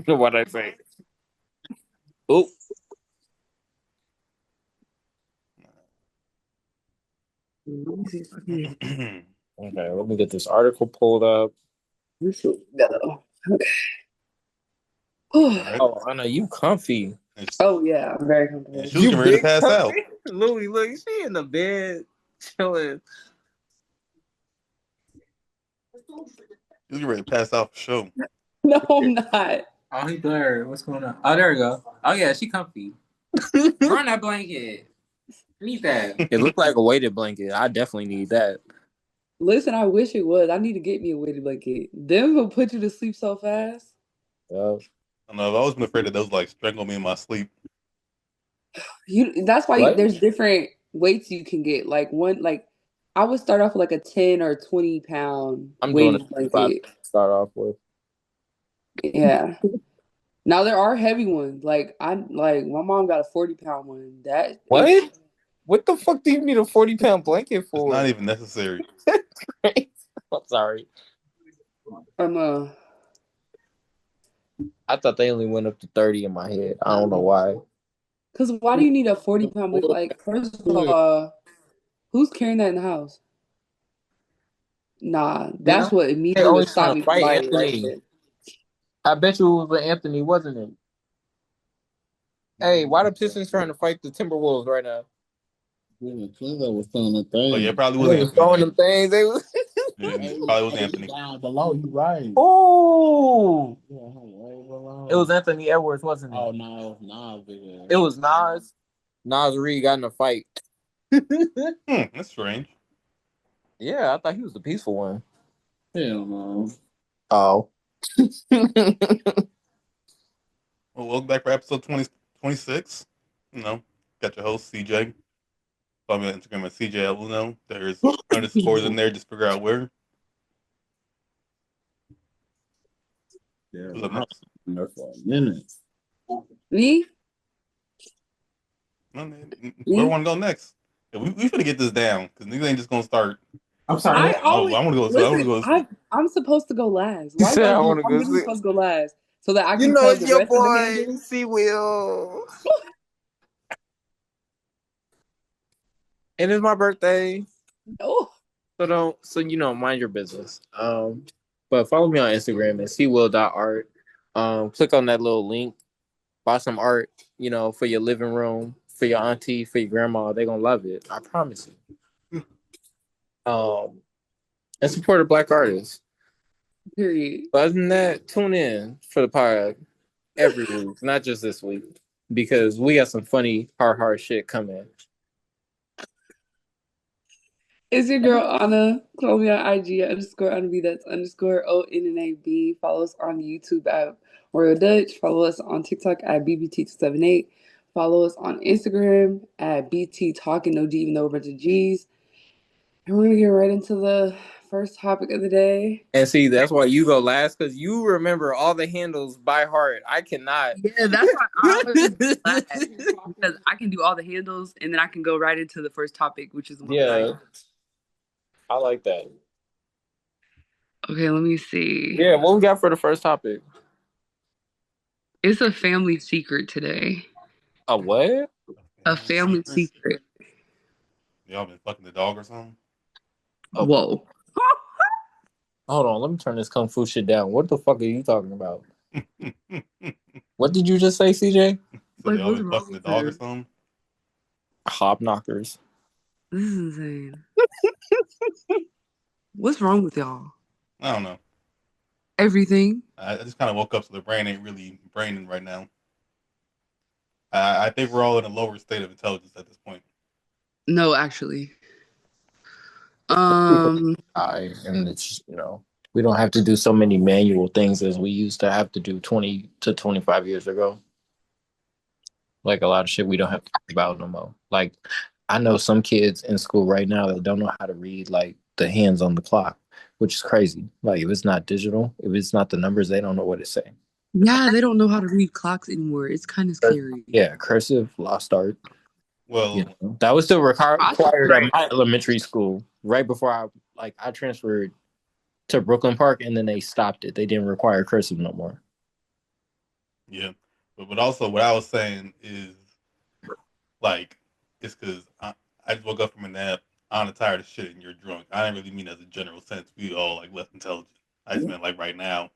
What I say? Oh, Let me see if I can. okay. Let me get this article pulled up. This will go. All Okay. right. Oh, I know you comfy. Oh yeah, I'm very And comfortable. she was You getting ready to big pass comfy. out. Louis, look, she in the bed chilling. She was getting ready to pass out for sure. No, I'm not. Oh, he blurred. What's going on? Oh, there we go. Oh yeah, she comfy. Run that blanket. I need that. It looked like a weighted blanket. I definitely need that. Listen, I wish it was. I need to get me a weighted blanket. Them will put you to sleep so fast. Uh, I know. I've always been afraid that those like strangle me in my sleep. That's why what? there's different weights you can get. Like one, like I would start off with like a 10 or 20 pound I'm doing weighted a 5 blanket. to start off with. Yeah. Now there are heavy ones. Like my mom got a 40 pound one. That is What? What the fuck do you need a 40-pound blanket It's not for? even necessary. I'm sorry. um uh I thought they only went up to 30 in my head. I don't know why. because why do you need a 40 pound blanket? Like, first of all, who's carrying that in the house? Nah, Yeah. that's what They immediately would always stop trying me to from fight buying it right Anthony. there. I bet you it was Anthony, wasn't it? Hey, why the Pistons trying to fight the Timberwolves right now? Yeah, Cleveland was feeling the Oh yeah, it thing. probably was They was Anthony. throwing them things. They was. Yeah, it Hey, probably was hey, Anthony. down below, you right. Oh, Yeah, hey, way it was below. Anthony Edwards, wasn't it? Oh no, no, big It ass. was Nas. Nas Reed got in a fight. That's strange. Yeah, I thought he was the peaceful one. Hell no. Oh. Well, welcome back for episode 26. You know, got your host CJ. Follow me on Instagram at CJ Aluno. There's underscores in there. Just figure out where. Yeah, Who's up I was next? in there for a minute. Me? No, man, where Me? want to go next? Yeah, we finna get this down because niggas ain't just gonna start. I'm sorry. I Oh, always I want to go. I want to listen. go to sleep. I'm supposed to go last. He Why said, y'all I do? want to I'm go literally sleep. supposed to go last so that I You can know tell it's the your rest of the boy, handles. C Will. And it's my birthday. Oh, Mind your business. But follow me on Instagram at cwill.art. Click on that little link, buy some art, for your living room, for your auntie, for your grandma. They're gonna love it. I promise you. And support a black artist. period. But other than that, tune in for the pod every week, not just this week, because we got some funny, hard shit coming. It's your girl Anna. Follow me on IG underscore Anna B. That's underscore ONNAB. Follow us on YouTube at Royal Dutch. Follow us on TikTok at BBT278. Follow us on Instagram at BT Talking No G, even though we're a bunch of G's. And we're gonna get right into the first topic of the day. And see, that's why you go last, because you remember all the handles by heart. I cannot. Yeah, that's why I always go last because I can do all the handles and then I can go right into the first topic, which is the one that I. Yeah, I like that. Okay, let me see. Yeah, what we got for the first topic? It's a family secret today. A what? A Family family secret. secret. Y'all been fucking the dog or something? Oh, Whoa. hold on, let me turn this kung fu shit down. What the fuck are you talking about? So What did you just say, CJ? Like, y'all what's been wrong fucking the with dog or her? something? Hobknockers. This is insane. What's wrong with y'all? I don't know. Everything? I just kind of woke up, so the brain ain't really braining right now. I think we're all in a lower state of intelligence at this point. No, actually. Um, And it's we don't have to do so many manual things as we used to have to do 20 to 25 years ago. Like a lot of shit we don't have to think about no more. Like I know some kids in school right now that don't know how to read like the hands on the clock, which is crazy. Like if it's not digital, if it's not the numbers, they don't know what it's saying. yeah, they don't know how to read clocks anymore. It's kind of scary. Yeah, cursive, lost art. Well, That was still I took required at right. my elementary school. Right before I transferred to Brooklyn Park, and then they stopped it. They didn't require cursive no more. Yeah, but also what I was saying is like it's because I just woke up from a nap. I'm tired of shit and you're drunk. I didn't really mean as a general sense. We all like less intelligent. I just meant like right now.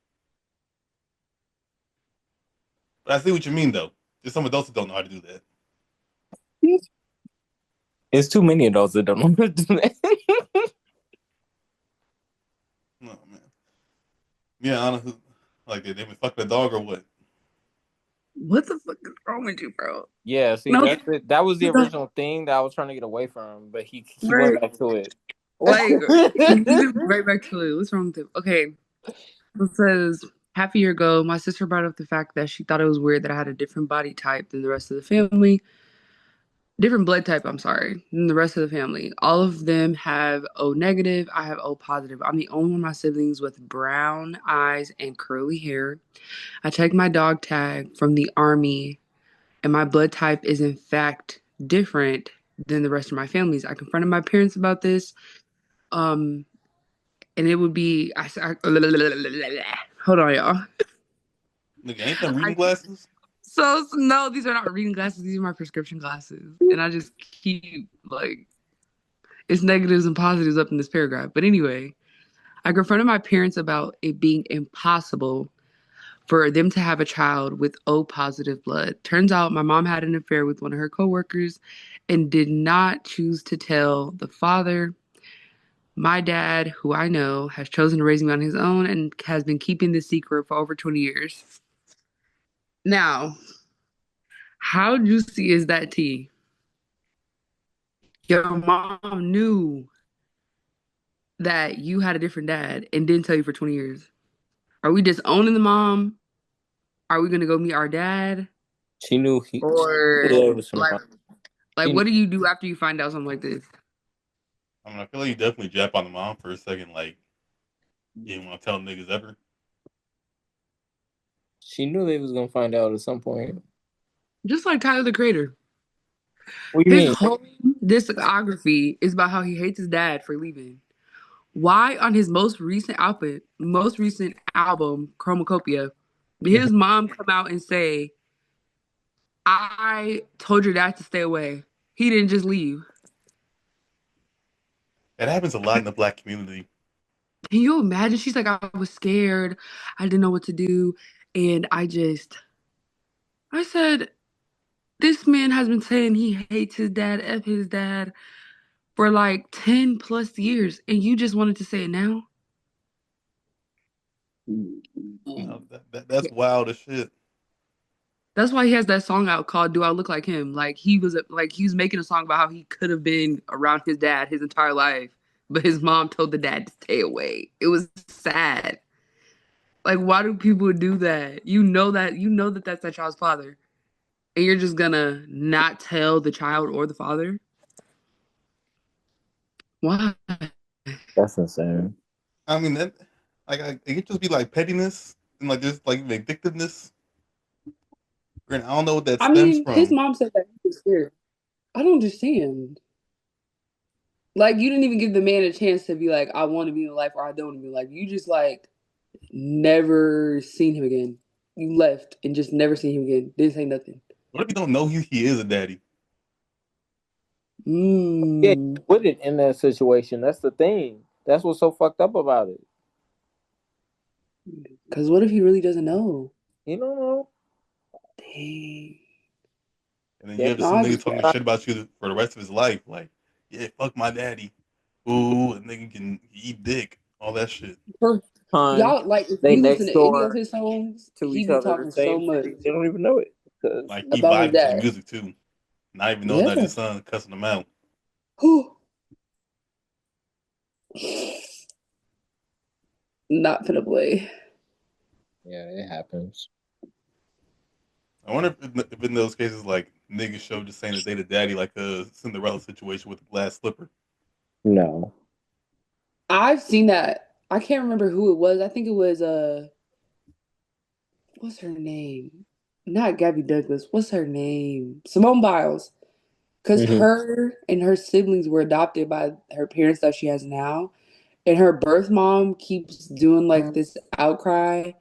But I see what you mean though. There's some adults that don't know how to do that. It's too many adults that don't know how to do that. No man. Yeah, honestly, like they been fucking a dog or what? What the fuck is wrong with you, bro? Yeah, see, No, that's it. That was the original thing that I was trying to get away from, but he went right. back to it. Like, you can right back to it. What's wrong with him? Okay. It says, half a year ago, my sister brought up the fact that she thought it was weird that I had a different body type than the rest of the family. Different blood type, I'm sorry, than the rest of the family. All of them have O negative. I have O positive. I'm the only one of my siblings with brown eyes and curly hair. I checked my dog tag from the army, and my blood type is in fact different than the rest of my families. I confronted my parents about this. Um, and it would be hold on, y'all. Nigga, ain't them reading I, glasses? so no, these are not reading glasses. These are my prescription glasses, and I just keep like it's negatives and positives up in this paragraph. But anyway, I confronted my parents about it being impossible for them to have a child with O positive blood. Turns out my mom had an affair with one of her coworkers and did not choose to tell the father. My dad, who I know, has chosen to raise me on his own and has been keeping this secret for over 20 years. Now, how juicy is that tea? Your mom knew that you had a different dad and didn't tell you for 20 years. Are we just owning the mom? Are we gonna go meet our dad? She knew Or it was from like she knew, what do you do after you find out something like this? I mean, I feel like you definitely jap on the mom for a second. Like, you didn't want to tell niggas ever. she knew they was gonna find out at some point. Just like Tyler the Creator. What do you His mean? whole discography is about how he hates his dad for leaving. Why on his most recent album, Chromacopia, did his mom come out and say, I told your dad to stay away. He didn't just leave. That happens a lot in the black community. Can you imagine? She's like, I was scared. I didn't know what to do. And I said, this man has been saying he hates his dad, F his dad, for like 10 plus years. And you just wanted to say it now? No, that's wild as shit. That's why he has that song out called "Do I Look Like Him?" Like he was making a song about how he could have been around his dad his entire life, but his mom told the dad to stay away. It was sad. Like, why do people do that? You know that that's that child's father, and you're just gonna not tell the child or the father? Why? That's insane. I mean, that it could just be like pettiness and like just like vindictiveness. And I don't know what that I stems mean, his from. mom said that he was scared. I don't understand. Like, you didn't even give the man a chance to be like, I want to be in life or I don't want to be like. You just like never seen him again. You left and just never seen him again. Didn't say nothing. What if you don't know he is a daddy? Yeah, you Mm. put it in that situation. That's the thing. That's what's so fucked up about it. Because what if he really doesn't know? You don't know. Dang. And then you Yeah, have No, some I nigga just, talking shit about you for the rest of his life. Like, yeah, fuck my daddy. Ooh, a nigga can eat dick. All that shit. for, ton. y'all, like, if They you listen next to any of door his songs, to he each be other the talking so same much street. They don't even know it because Like he about his vibing to the dad. music too. Not even knowing Yeah. that his son cussing him out. Whew. Not finna play. yeah, it happens. I wonder if in those cases like niggas show just saying that they the daddy like a Cinderella situation with the glass slipper. No. I've seen that. I can't remember who it was. I think it was what's her name? Not Gabby Douglas. What's her name? Simone Biles. Because Mm-hmm. her and her siblings were adopted by her parents that she has now. And her birth mom keeps doing like this outcry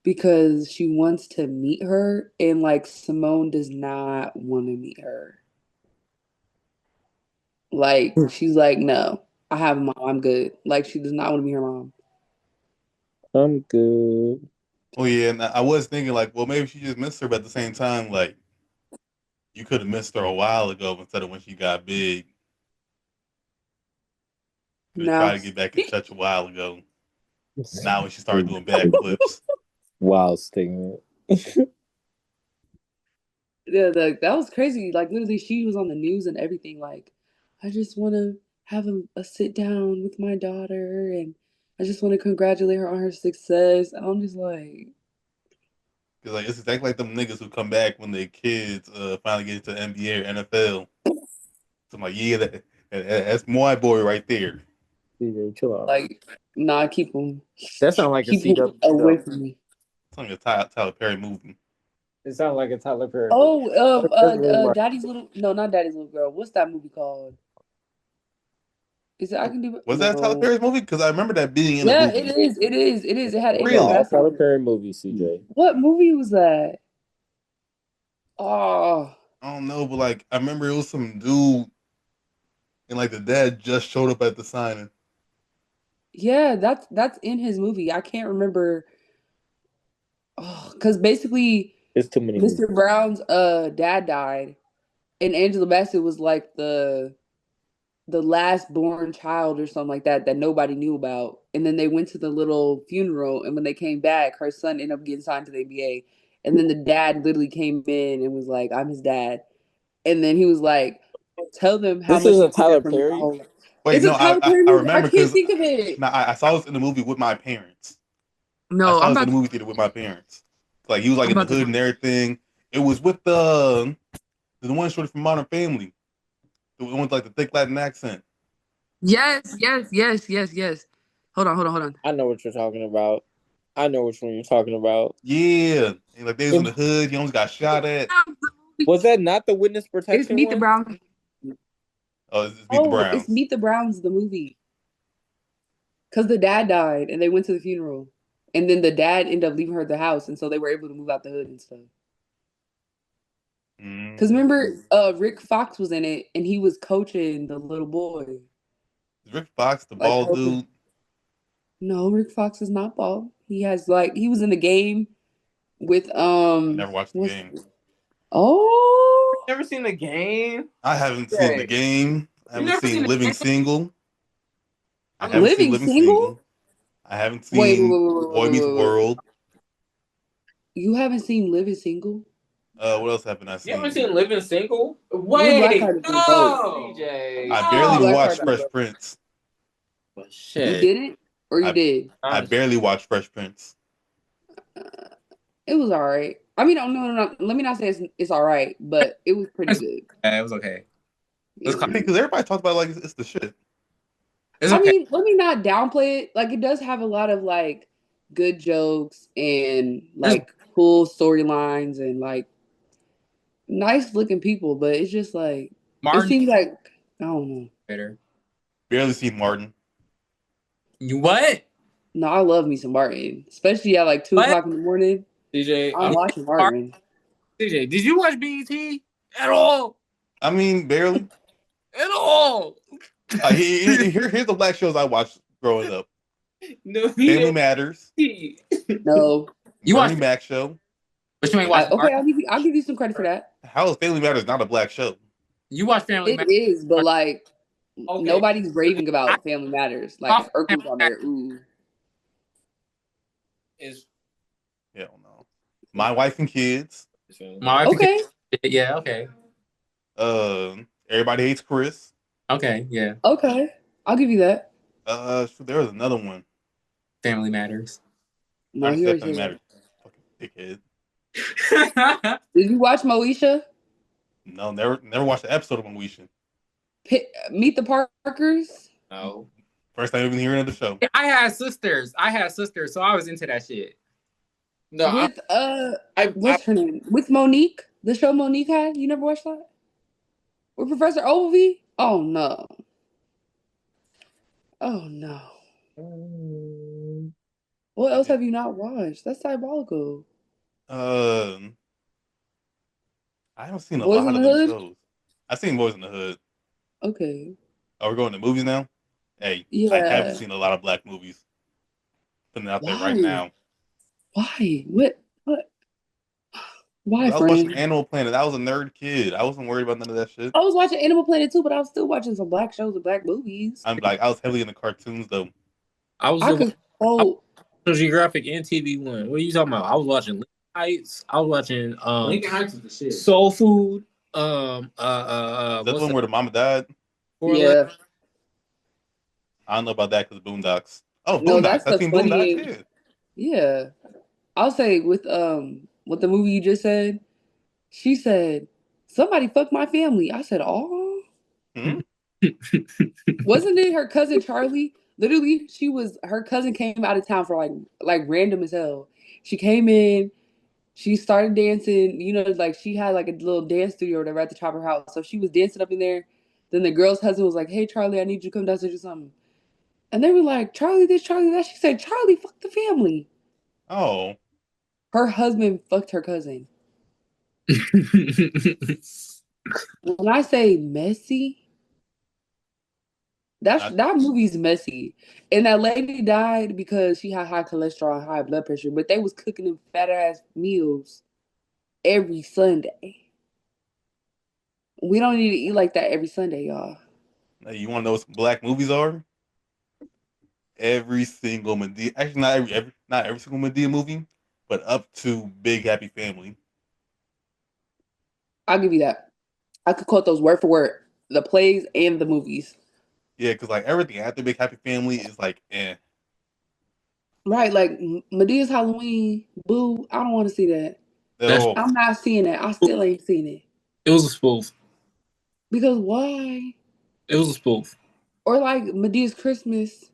because she wants to meet her, and like Simone does not want to meet her. Like she's like, no, I have a mom. I'm good. Like she does not want to meet her mom. I'm good. Oh yeah, and I was thinking like, well, maybe she just missed her, but at the same time, like, you could have missed her a while ago instead of when she got big. Could have tried Now, to get back in touch a while ago. Now when she started doing backflips. Wild statement. yeah, that was crazy. Like literally, she was on the news and everything. Like, I just want to have a sit down with my daughter, and I just want to congratulate her on her success. And I'm just like, Cause like it's exactly like them niggas who come back when their kids finally get into the NBA or NFL. So I'm like, yeah, that's my boy right there. CJ, chill out. like, nah, keep him, That sounds like a keep him CW away show. from me. It's like a Tyler Perry movie. It sounds like a Tyler Perry. Oh, That's really like, Daddy's little, no, not Daddy's little girl. What's that movie called? Is it I Can Do It? Was that Tyler No. Perry's movie? Because I remember that being in a Yeah, it movie. is. It is. It is. It had Angela Really? all Bassett. Tyler Perry movies, CJ. What movie was that? Oh, I don't know, but like I remember it was some dude, and like the dad just showed up at the signing. yeah, that's in his movie. I can't remember. Oh, because basically, It's too many movies. Mr. Brown's dad died, and Angela Bassett was like the last born child or something like that nobody knew about. And then they went to the little funeral, and when they came back, her son ended up getting signed to the NBA. And then the dad literally came in and was like, "I'm his dad." And then he was like, "Tell them how This much you isn't care Tyler for me my Perry. whole life." Wait, It's a no, Tyler Perry I movie. I remember can't because think of it. I saw this in the movie with my parents. I No, saw I'm this in about the to. movie theater with my parents. Like he was like I'm in the about hood to. and everything. It was with the one shorty from Modern Family, the one with like the thick Latin accent. Yes, yes, yes, yes, yes. Hold on. I know what you're talking about. I know which one you're talking about. Yeah, and like they was in the hood. He almost got shot at. Was that not the witness It's protection Meet the one? Browns. Oh, it's Beat the Oh, it's Browns. Meet the Browns, the movie. Because the dad died and they went to the funeral. And then the dad ended up leaving her at the house. And so they were able to move out the hood and stuff. Because Mm. remember, Rick Fox was in it and he was coaching the little boy. Is Rick Fox the Like, bald dude? no, Rick Fox is not bald. He has like, he was in the game with, I never watched the game. oh, Never seen the game? I haven't seen the Hey. game. I You haven't never seen seen the Living game? Single. I haven't seen Living Living Single? Single. I haven't Wait, seen Boy Meets wait. World. You haven't seen Living Single? What else haven't I You haven't seen? seen Living Single? Me and Black Wait, Card did both. no! CJ. I barely Black watched Card did Fresh both. Prince. But You shit. didn't? Or you I did? I barely watched Fresh Prince. It was all right. I mean, no. Let me not say it's all right, but it was pretty good. It was okay. I mean, because everybody talks about it like it's the shit. It's I okay. mean, let me not downplay it. Like, it does have a lot of like good jokes and like cool storylines and like nice looking people, but it's just like it Martin seems like I don't know. better. Barely seen Martin. You what? No, I love me some Martin, especially at like 2 o'clock in the morning. CJ, I'm watching Martin. CJ, did you watch BET at all? I mean, barely. At all? Here's the black shows I watched growing up: No, Family Matters, No, You Bernie watched, Mac Show. but you ain't watched okay, Martin. I'll give you some credit for that. How is Family Matters not a black show? You watch Family It Matters. is, but like Okay. nobody's raving about Family Matters. Like Off Urkel's on there. Ooh. Is Hell no. My Wife and Kids. My wife Okay. Yeah, okay. Everybody Hates Chris. Okay, yeah. Okay. I'll give you that. There was another one. Family Matters. I No, already he said already Family said Matters. Fucking dickhead. that. Did you watch Moesha? No, never watched the episode of Moesha. Meet the Parkers? no. First time even hearing of the show. I had sisters, so I was into that shit. No, With I what's her name? With Monique? The show Monique had? You never watched that? With Professor Ogilvy? Oh no. Oh no. What else Yeah. have you not watched? That's diabolical. Um, I haven't seen a Boys in lot the of them Hood? shows. I've seen Boys in the Hood. Okay. Oh, we're going to movies now. Hey, I haven't Yeah. seen a lot of black movies. Putting it out there right Why? now. Why? What? What? Why, Because I was watching friend? Animal Planet. I was a nerd kid. I wasn't worried about none of that shit. I was watching Animal Planet too, but I was still watching some black shows and black movies. I'm like, I was heavily into cartoons though. I was I the could quote. Geographic and TV one. What are you talking about? I was watching Lincoln Heights. I was watching Lincoln Heights is the shit. Soul Food. Is that the What's one that? where the mama died? Correlate? Yeah. I don't know about that because Boondocks. Oh, No, Boondocks. that's I the seen Boondocks. funny. Yeah. Yeah. I'll say with the movie you just said, she said, somebody fucked my family. I said, oh. Hmm? Wasn't it her cousin Charlie? Literally, her cousin came out of town for like random as hell. She came in, she started dancing, like she had like a little dance studio or whatever at the top of her house. So she was dancing up in there. Then the girl's husband was like, hey Charlie, I need you to come downstairs or something. And they were like, Charlie this, Charlie that. She said, Charlie, fuck the family. Oh. Her husband fucked her cousin. When I say messy, I, that movie's messy. And that lady died because she had high cholesterol and high blood pressure, but they was cooking them fat ass meals every Sunday. We don't need to eat like that every Sunday, y'all. hey, you want to know what some black movies are? Every single Medea. Actually, not every single Medea movie, but up to Big Happy Family. I'll give you that. I could quote those word for word, the plays and the movies. Yeah, because like everything after Big Happy Family is like, Right, like Medea's Halloween, boo. I don't want to see that. at That's all. I'm not seeing that. I still ain't seen it. it was a spoof. Because why? It was a spoof. Or like Medea's Christmas.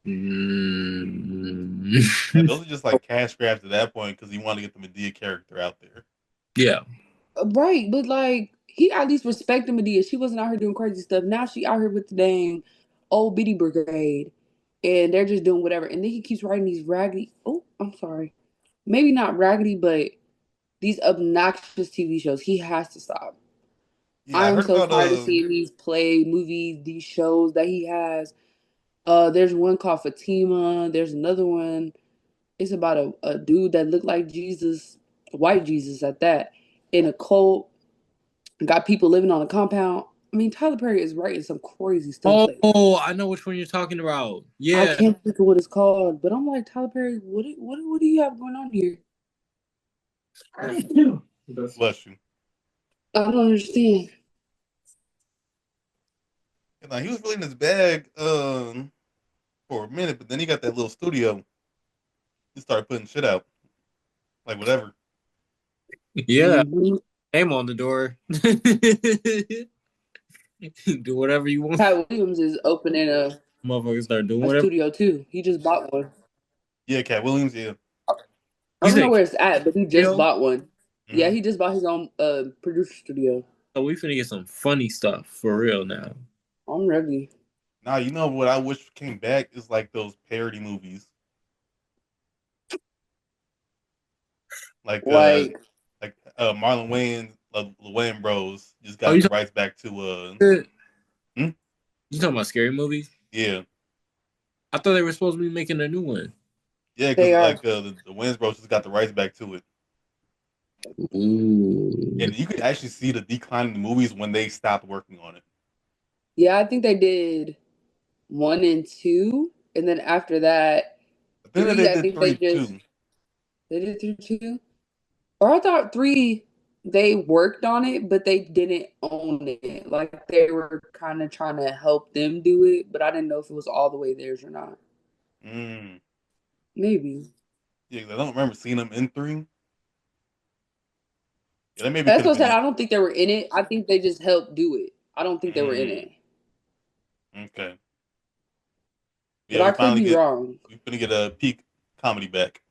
And Mm. those are just like cash grabs at that point because you want to get the Medea character out there. Yeah. Right, but like he at least respected Medea. She wasn't out here doing crazy stuff. Now she out here with the dang old bitty brigade, and they're just doing whatever. And then he keeps writing these raggedy. Oh, I'm sorry, maybe not raggedy, but these obnoxious TV shows. He has to stop. Yeah, I I am heard so about tired of seeing these play movies, these shows that he has. There's one called Fatima. There's another one. It's about a dude that looked like Jesus, white Jesus at that, in a cult. Got people living on a compound. I mean, Tyler Perry is writing some crazy stuff lately. Oh, I know which one you're talking about. I Yeah. can't think of what it's called, but I'm like, Tyler Perry, what do you have going on here? bless you. I don't understand. And, like, he was really in his bag for a minute, but then he got that little studio. He started putting shit out, like whatever. Yeah. Mhm. Name on the door. Do whatever you want. Pat Williams is opening Motherfuckers start doing a whatever. studio too. He just bought one. Yeah, Cat Williams. Yeah. I You don't know said where it's at, but he just Kale? bought one. Yeah, Hmm. he just bought his own producer studio. So we finna get some funny stuff for real now. I'm ready. Now you know what I wish came back is like those parody movies, like Like, Marlon Wayans, the Wayans Bros just Oh, got you the rights back to hmm? talking about scary movies? Yeah, I thought they were supposed to be making a new one. yeah, because they are. like the Wayans Bros just got the rights back to it, Ooh. and you could actually see the decline in the movies when they stopped working on it. Yeah, I think they did 1 and 2, and then after that, But then three. they I did think they three just too. they did through 2, or I thought 3. They worked on it, but they didn't own it. Like they were kind of trying to help them do it, but I didn't know if it was all the way theirs or not. Mm. Maybe Yeah, 'cause I don't remember seeing them in three. Yeah, that maybe that's could have what I said. been I it. don't think they were in it. I think they just helped do it. I don't think they were in Mm. it, Okay. but Yeah, I could be wrong. we finna get a peak comedy back.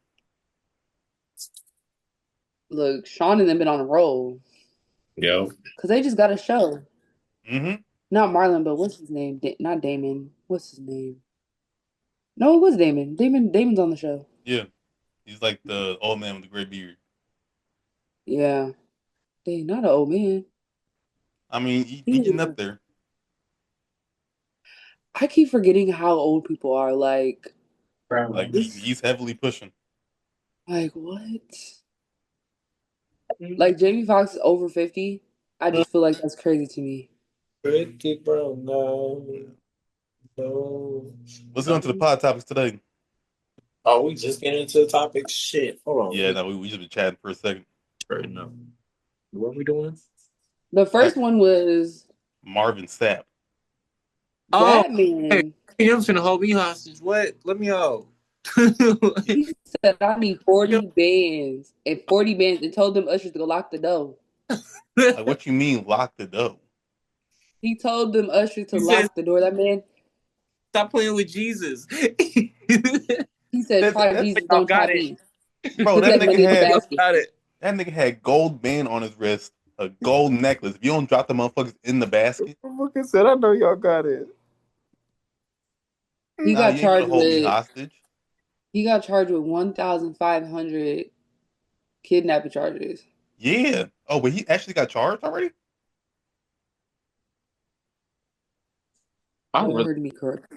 Look, Sean and them been on a roll Yo. because they just got a show. Mm-hmm. Not Marlon, but what's his name? Not Damon. What's his name? No, it was Damon. Damon's on the show. Yeah, he's like the old man with the gray beard. Yeah. Dang, not an old man. I mean, he He getting is- up there. I keep forgetting how old people are. Like This, he's heavily pushing. what? Like Jamie Foxx is over 50. I just feel like that's crazy to me. 50, bro. No. No. Let's go into the pod topics today. Oh, we just getting into the topic. Shit. Hold on. Yeah, no, we just been chatting for a second. Right now. What are we doing? The Like first one was Marvin Sapp. Oh, that hey, man. him finna hold me hostage. What? Let me out. He said, I need 40 bands and 40 bands and told them ushers to go lock the door. Like, what you mean lock the door? He told them ushers to He says, lock the door. That man, stop playing with Jesus. he said, try Jesus, Y'all don't try got it. me. Bro, Put that that nigga money in the had Y'all basket. got it. that nigga had gold band on his wrist, a gold necklace. If you don't drop the motherfuckers in the basket, Fucking said, I know y'all got it. He nah, got you ain't gonna charged hold me with hostage. 1,500 kidnapping charges. Yeah. Oh, but he actually got charged already? I You really. heard me correct.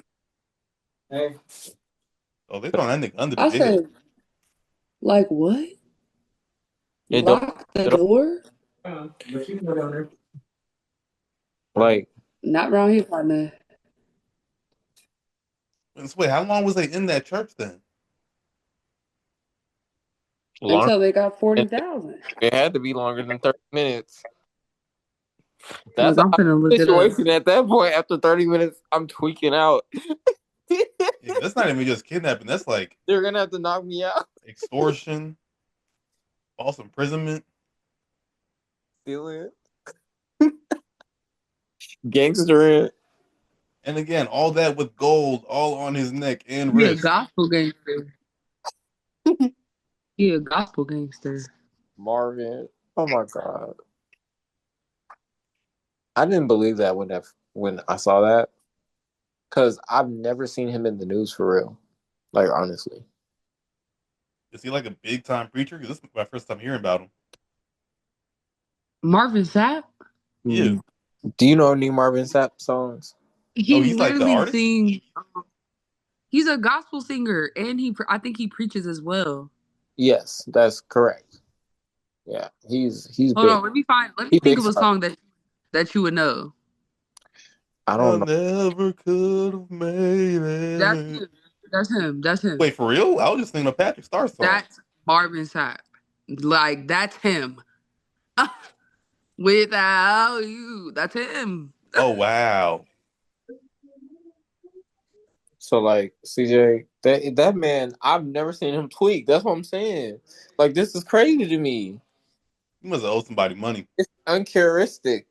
Hey. Oh, they throwing that nigga under the I jail. said, like what? It don't. Lock the It don't door? but you can go down there. Like, Not around here, partner. So wait, how long was they in that church then? long. Until they got It 40,000. had to be longer than 30 minutes. That's Look, a I'm hot finna look it up. situation at that point. After 30 minutes, I'm tweaking out. Yeah, that's not even just kidnapping. That's like They're gonna have to knock me out. extortion, false imprisonment. Stealing, gangstering. And again, all that with gold all on his neck and He a wrist. gospel gangster. He a gospel gangster. Marvin. Oh my god. I didn't believe that when I saw that. Cause I've never seen him in the news for real. Like honestly. Is he like a big time preacher? Because this is my first time hearing about him. Marvin Sapp? Yeah. Do you know any Marvin Sapp songs? Oh, He he's like the literally artist? sings. He's a gospel singer, and I think he preaches as well. Yes, that's correct. Yeah, he's Hold big. on, let me find. Let me He's think big of a time. song that you would know. I I don't know. never could have made That's it. him. That's him. That's him. Wait, for real? I was just thinking of Patrick Star song. That's Marvin Sapp. Like that's him. Without you, that's him. Oh, wow. So like CJ, that man, I've never seen him tweak. That's what I'm saying. Like this is crazy to me. He must have owed somebody money. It's uncharacteristic.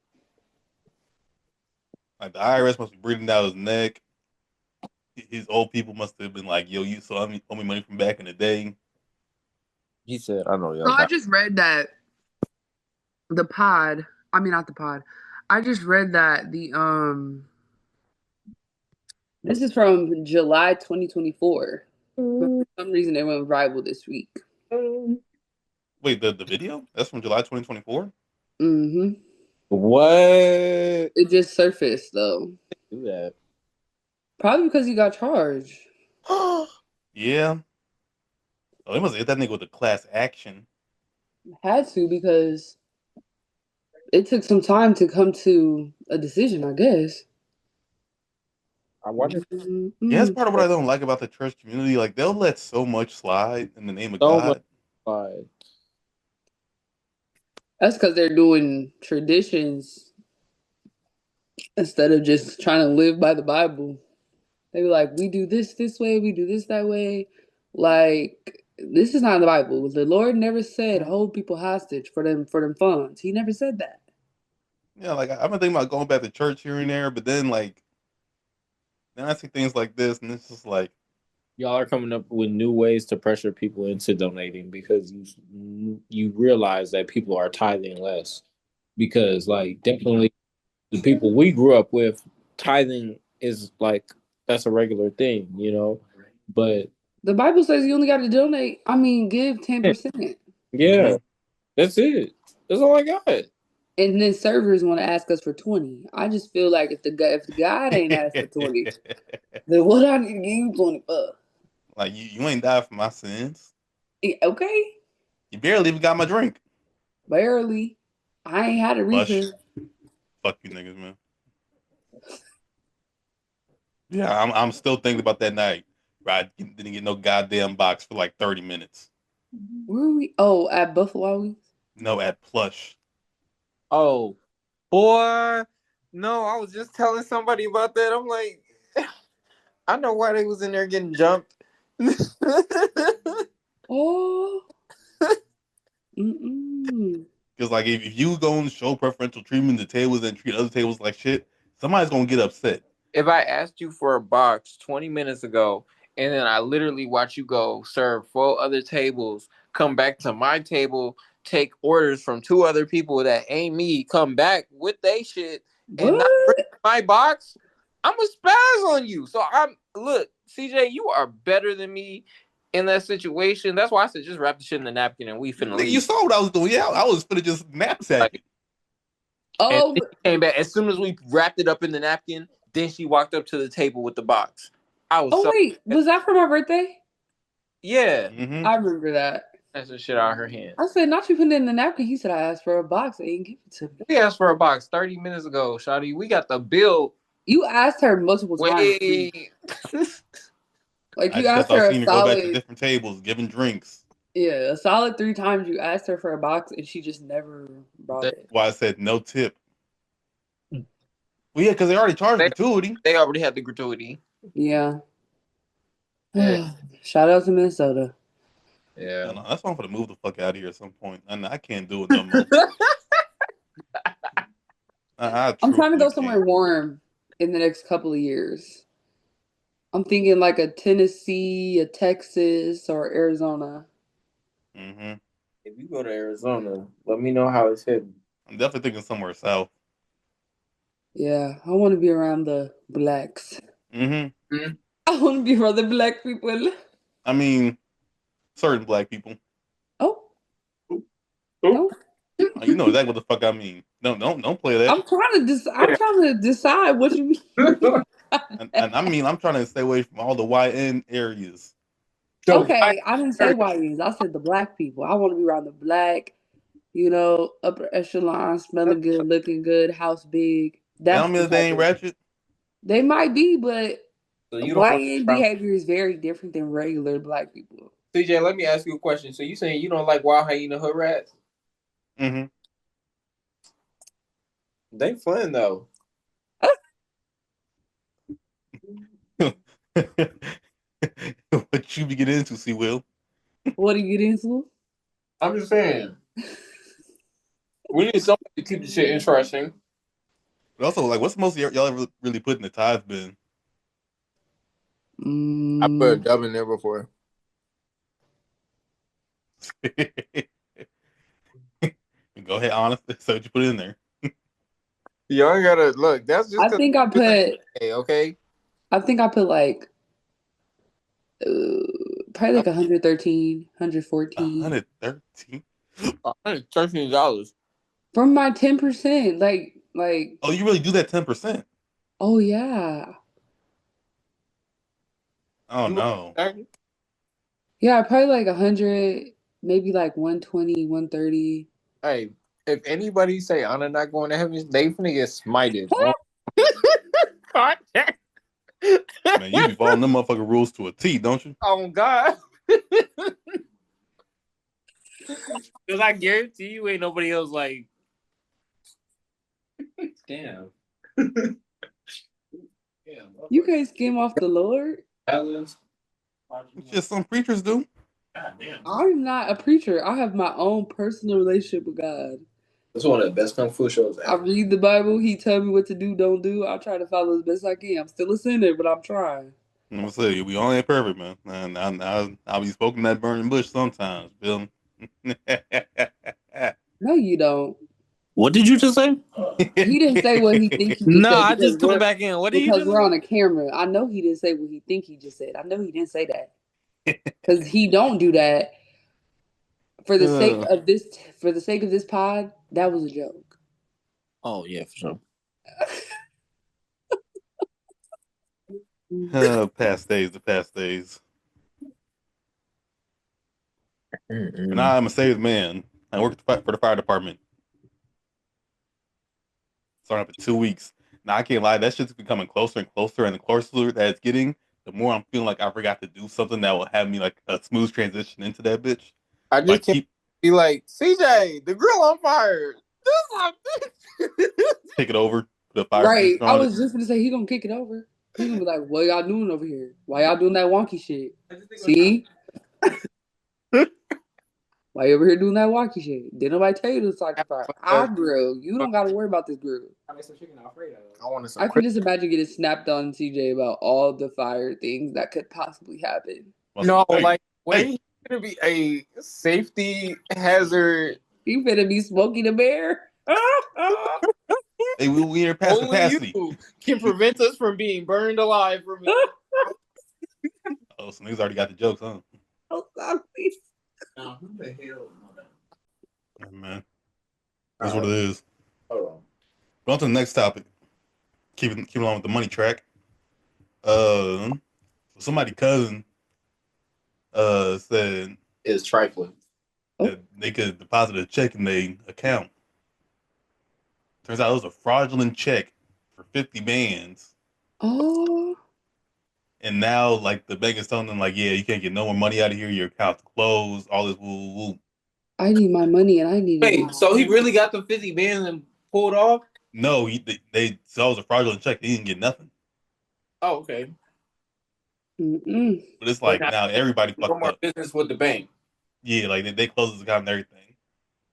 Like the IRS must be breathing down his neck. His old people must have been like, yo, you still owe me money from back in the day. He said, "I know So y'all I got." just read that the pod. I mean, not the pod. I just read that the. This is from July 2024. But for some reason, it went viral this week. Wait, the video? That's from July 2024? Mm-hmm. What? It just surfaced though. Do that. Probably because he got charged. Yeah. Oh, they must have hit that nigga with a class action. Had to because it took some time to come to a decision, I guess. I wonder Yeah, that's Mm-mm. part of what I don't like about the church community. Like, they'll let so much slide in the name of so much. God. Like, That's because they're doing traditions instead of just trying to live by the Bible. They were like, we do this way, we do this that way. Like, this is not in the Bible. The Lord never said hold people hostage for them funds. He never said that. Yeah, like, I've been thinking about going back to church here and there, but then, like, then I see things like this, and it's just like, y'all are coming up with new ways to pressure people into donating because you realize that people are tithing less because like definitely the people we grew up with tithing is like that's a regular thing, but The Bible says you only got to donate. I mean, give 10%, Yeah, that's it. That's all I got. and then servers want to ask us for 20. I just feel like if the God ain't asked for 20, then what I need to give you 20 for? Like you ain't died for my sins. Okay, You barely even got my drink. barely. I ain't had a Lush. refill. Fuck you niggas, man. Yeah, I'm still thinking about that night. Right, didn't get no goddamn box for like 30 minutes. Where were we? Oh, at Buffalo Wings. No, at Plush. Oh, boy. No, I was just telling somebody about that. I'm like, I know why they was in there getting jumped. Oh. Mm-mm. Because like if you go and show preferential treatment to tables and treat other tables like shit, somebody's gonna get upset. If I asked you for a box 20 minutes ago, and then I literally watch you go serve 4 other tables, come back to my table, take orders from 2 other people that ain't me, come back with they shit, and not bring What? my box, I'm a spaz on you. So look, CJ, you are better than me in that situation. That's why I said just wrap the shit in the napkin and we finna Nigga, you leave. saw what I was doing. Yeah, I was finna just knapsack it. And Oh, then she came back as soon as we wrapped it up in the napkin. Then she walked up to the table with the box. I was so wait. Was that for my birthday? yeah. Mm-hmm. I remember that. That's the shit out of her hand. I said, not you putting it in the napkin. He said, I asked for a box. They didn't give it to me. We asked for a box 30 minutes ago, Shawty. We got the bill You asked her multiple times. way. Like, I you just kept asked on her a seeing her go back to solid, different tables, giving drinks. yeah, a solid 3 times. You asked her for a box, and she just never brought they, it. Why I said no tip. Well, yeah, because they already charged gratuity. they already had the gratuity. Yeah. Yeah. Shout out to Minnesota. No, Yeah. no, that's why I'm gonna move the fuck out of here at some point. And I can't do it no more. I I'm trying to truthfully go somewhere can't. warm in the next couple of years. I'm thinking like a Tennessee, a Texas, or Arizona. Mm-hmm. If you go to Arizona, let me know how it's hidden. I'm definitely thinking somewhere south. Yeah, I want to be around the blacks. Mm-hmm. I want to be around the black people. I mean, certain black people. Oh, Oh. no. You know exactly what the fuck I mean. No, don't play that. I'm trying to decide what you mean. And I mean, I'm trying to stay away from all the YN areas. Okay, I didn't say white. I said the black people. I want to be around the black, upper echelon, smelling good, looking good, house big. That That's don't mean the that they type ain't of. ratchet. They might be, but So you don't want YN to behavior is very different than regular black people. CJ, let me ask you a question. So you saying you don't like wild hyena hood rats? Mm-hmm. They fun though. What you be getting into, see, Will? What do you get into? I'm just saying. We need somebody to keep the shit interesting. But also, like, what's the most y'all ever really put in the tithe bin? I put a dub in there before. Go ahead, honest. So what you put in there? Y'all gotta look. That's just I think I put. okay. I think I put like probably like 113, 114 113. $113. from my 10%. Oh, you really do that 10%? Oh yeah, Oh no. yeah. Probably like 100, maybe like 120, 130. Hey, if anybody say I'm not going to heaven, they finna get smited. Man, you be following them motherfucking rules to a T, don't you? Oh God. Because I guarantee you ain't nobody else like. Damn. You can't skim off the Lord. It's just some preachers do. God damn. I'm not a preacher. I have my own personal relationship with God. That's one of the best kung fu shows I ever. read the Bible. He tell me what to do, don't do. I try to follow as best I can. I'm still a sinner, but I'm trying. I'm gonna say we all ain't perfect, man. And I'll be smoking that burning bush sometimes, Bill. No, you don't. What did you just say? He didn't say what he think he just No, said I just coming back in. What did you because just we're say? on a camera. I know he didn't say what he think he just said. I know he didn't say that. because he don't do that. For the sake of this pod, that was a joke. Oh yeah, for sure. Past days, the past days. And Mm-mm. now I'm a saved man. I work for the fire department. Starting up in 2 weeks. Now I can't lie, that shit's becoming closer and closer, and the closer that it's getting, the more I'm feeling like I forgot to do something that will have me like a smooth transition into that bitch. I just Like can't keep be like, CJ, the grill on fire. Do something. take it over, put a fire Right. extinguisher I on it. was just gonna say he gonna kick it over. He gonna be like, "What y'all doing over here? Why y'all doing that wonky shit? See, why you over here doing that wonky shit? Did nobody tell you to sacrifice our grill? You don't gotta worry about this grill." I made some chicken Alfredo. I wanted some I can just imagine getting snapped on TJ about all the fire things that could possibly happen. No, Hey, like when hey, he's gonna be a safety hazard. You finna be Smokey the Bear. hey, we are past Only you capacity. can prevent us from being burned alive from it. Oh, so niggas already got the jokes, huh? Oh, sorry. Now, who the hell? Yeah, man, that's what it is. Hold on. Go on to the next topic. Keep along with the money track. Somebody cousin said It's trifling. that they could deposit a check in their account. Turns out it was a fraudulent check for 50 bands. Oh, And now, like, the bank is telling them, like, yeah, you can't get no more money out of here. Your account's closed. All this woo woo. I need my money and I need it. Wait, so he really got the 50 bands and pulled off? No, they saw it was a fraudulent check. They didn't get nothing. Oh, okay. Mm-mm. But it's But like now, now everybody no fucked more up. business with the bank. Yeah, like they closed his account and everything.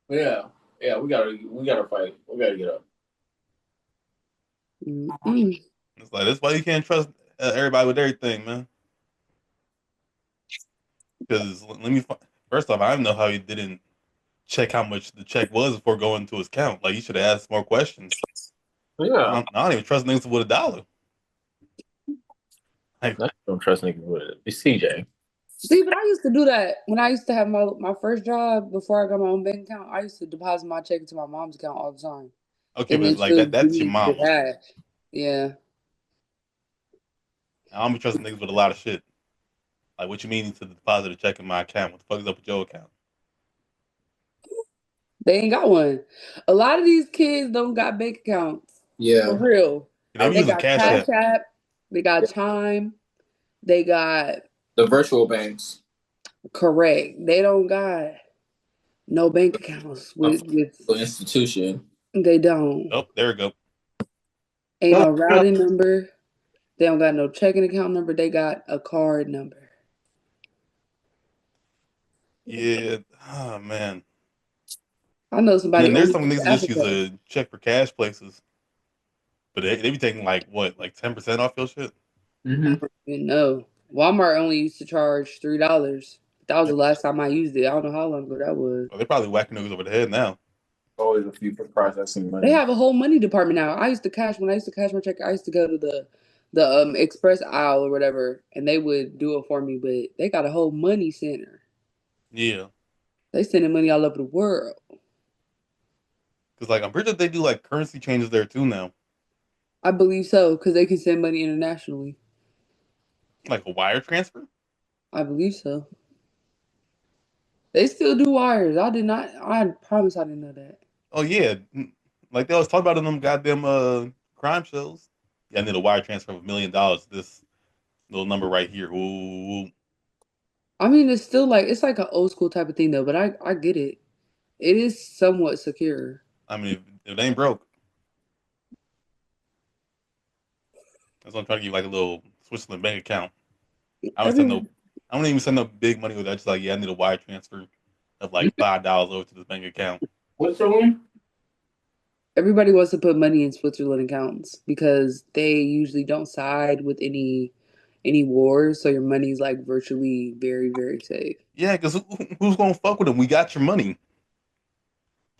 Yeah, we gotta fight. We gotta get up. Mm-mm. It's like that's why you can't trust everybody with everything, man. Because first off, I don't know how he didn't check how much the check was before going to his account. Like he should have asked more questions. Yeah. I don't even trust niggas with $1. Like, I don't trust niggas with it. It's CJ. See, but I used to do that when I used to have my first job before I got my own bank account. I used to deposit my check into my mom's account all the time, okay, and but then like she'll give that's your me the mama. cash. Yeah, I don't be trusting niggas with a lot of shit. Like, what you mean to deposit a check in my account? What the fuck is up with your account? they ain't got one. A lot of these kids don't got bank accounts for Yeah. real. They be They using got Cash Cash App. App, they got Chime, they got The virtual banks. Correct. They don't got no bank accounts A with financial institution. they don't. Oh, there we go. Ain't no routing number. They don't got no checking account number. They got a card number. Yeah. Oh man. I know And somebody then there's only some went niggas to that just use Africa. a check for cash places, but they be taking like what, like 10% off your shit. Mm-hmm. You know, Walmart only used to charge $3. That was the last time I used it. I don't know how long ago that was. Well, they're probably whacking niggas over the head now. Always a fee for processing They money. have a whole money department now. I used to cash when I used to cash my check. I used to go to the express aisle or whatever, and they would do it for me. But they got a whole money center. Yeah, They sending money all over the world. because like I'm pretty sure they do like currency changes there too now, I believe so because they can send money internationally. like a wire transfer. I believe so. They still do wires. I did not. I promise I didn't know that. Oh yeah, like they always talk about in them goddamn crime shows. Yeah, I need a wire transfer of $1 million. This little number right here. Ooh, I mean, it's still like it's like an old school type of thing though. But I get it. It is somewhat secure. I mean, if it ain't broke, that's what I'm trying to give you like a little Switzerland bank account. I don't send Every no, I don't even send no big money with that. Just like yeah, I need a wire transfer of like $5 over to this bank account. What's the one? Everybody wants to put money in Switzerland accounts because they usually don't side with any wars, so your money's like virtually very very safe. Yeah, because who's gonna fuck with them? We got your money.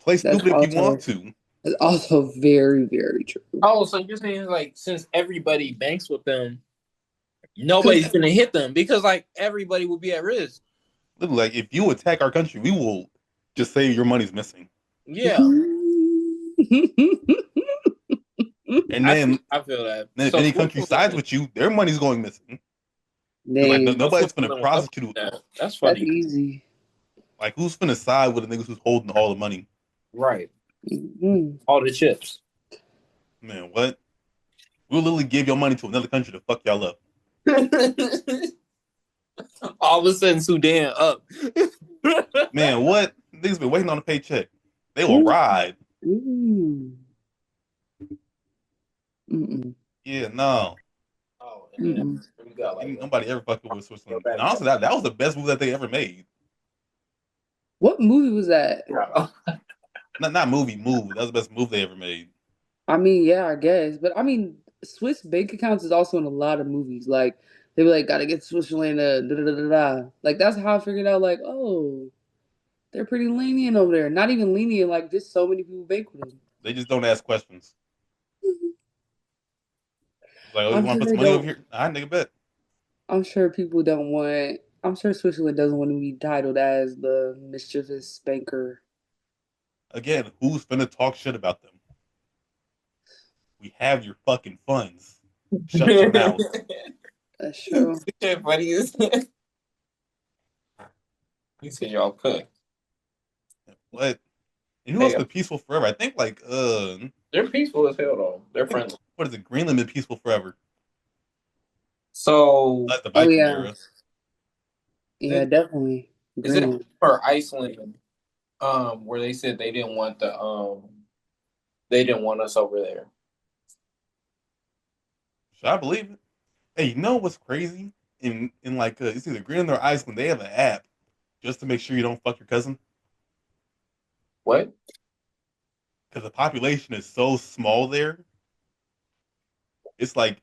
Play That's stupid if you want also to. that's also very very true. Oh, so you're saying like since everybody banks with them, nobody's gonna hit them because like everybody will be at risk. Look, like if you attack our country, we will just say your money's missing, Yeah, and then I feel that. if So any country sides with you, their money's going missing. Like Dang, nobody's gonna Switzerland was up prosecute. with that. That's that's funny, easy. Like who's gonna side with the niggas who's holding all the money? right? Mm. All the chips. Man, what? We'll literally give your money to another country to fuck y'all up. All of a sudden, Sudan up. Man, what? Niggas been waiting on a paycheck. They will ride. Mm. Mm-mm. Yeah, no. Oh, Mm-mm. we got Ain't like nobody ever fucking with Switzerland. And honestly, that was the best move that they ever made. What movie was that? Not movie move. That was the best move they ever made. I mean, yeah, I guess. But I mean, Swiss bank accounts is also in a lot of movies. Like, they were like, gotta get Switzerland, da da da da da. Like, that's how I figured out, like, oh, they're pretty lenient over there. Not even lenient, like, just so many people bank with them. They just don't ask questions. It's like, oh, you I'm want sure to put they some money over don't. here? I nigga bet. I'm sure people don't want. I'm sure Switzerland doesn't want to be titled as the mischievous banker. Again, who's finna talk shit about them? We have your fucking funds. Shut your mouth. That's true. Funny as he said y'all cook. What? And who else Hey, been peaceful forever? I think like they're peaceful as hell though. They're friendly. what is it? Greenland been peaceful forever. So That's the Oh Viking yeah, era. yeah, is definitely. it Greenland. for Iceland? Where they said they didn't want us over there. Should I believe it? Hey, you know what's crazy? In like it's either Greenland or Iceland, they have an app just to make sure you don't fuck your cousin What? because the population is so small there. It's like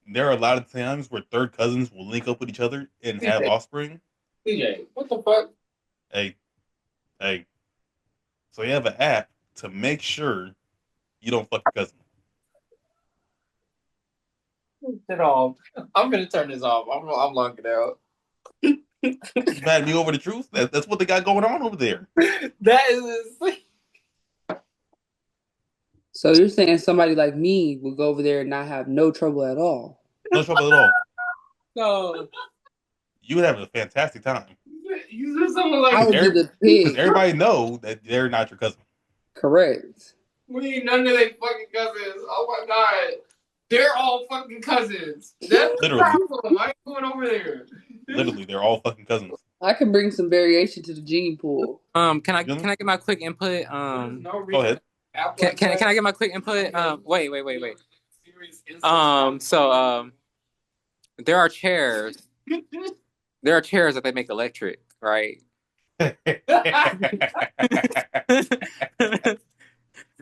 there are a lot of times where third cousins will link up with each other and have CJ, offspring. CJ, what the fuck? Hey, hey. So you have an app to make sure you don't fuck your cousin. It off. I'm gonna turn this off. I'm locking out. You mad at me over the truth? That's what they got going on over there. That is So you're saying somebody like me would go over there and not have no trouble at all? No trouble at all. no. You would have a fantastic time. You said something like I would be the Because pig. everybody know that they're not your cousin. Correct. we ain't none of they fucking cousins. Oh my god. They're all fucking cousins. That's the Literally. problem. Why are you going over there? Literally, they're all fucking cousins. I can bring some variation to the gene pool. Can I You know? get my quick input? No Go ahead. Can I get my quick input? Wait. So there are chairs. There are chairs that they make electric, right?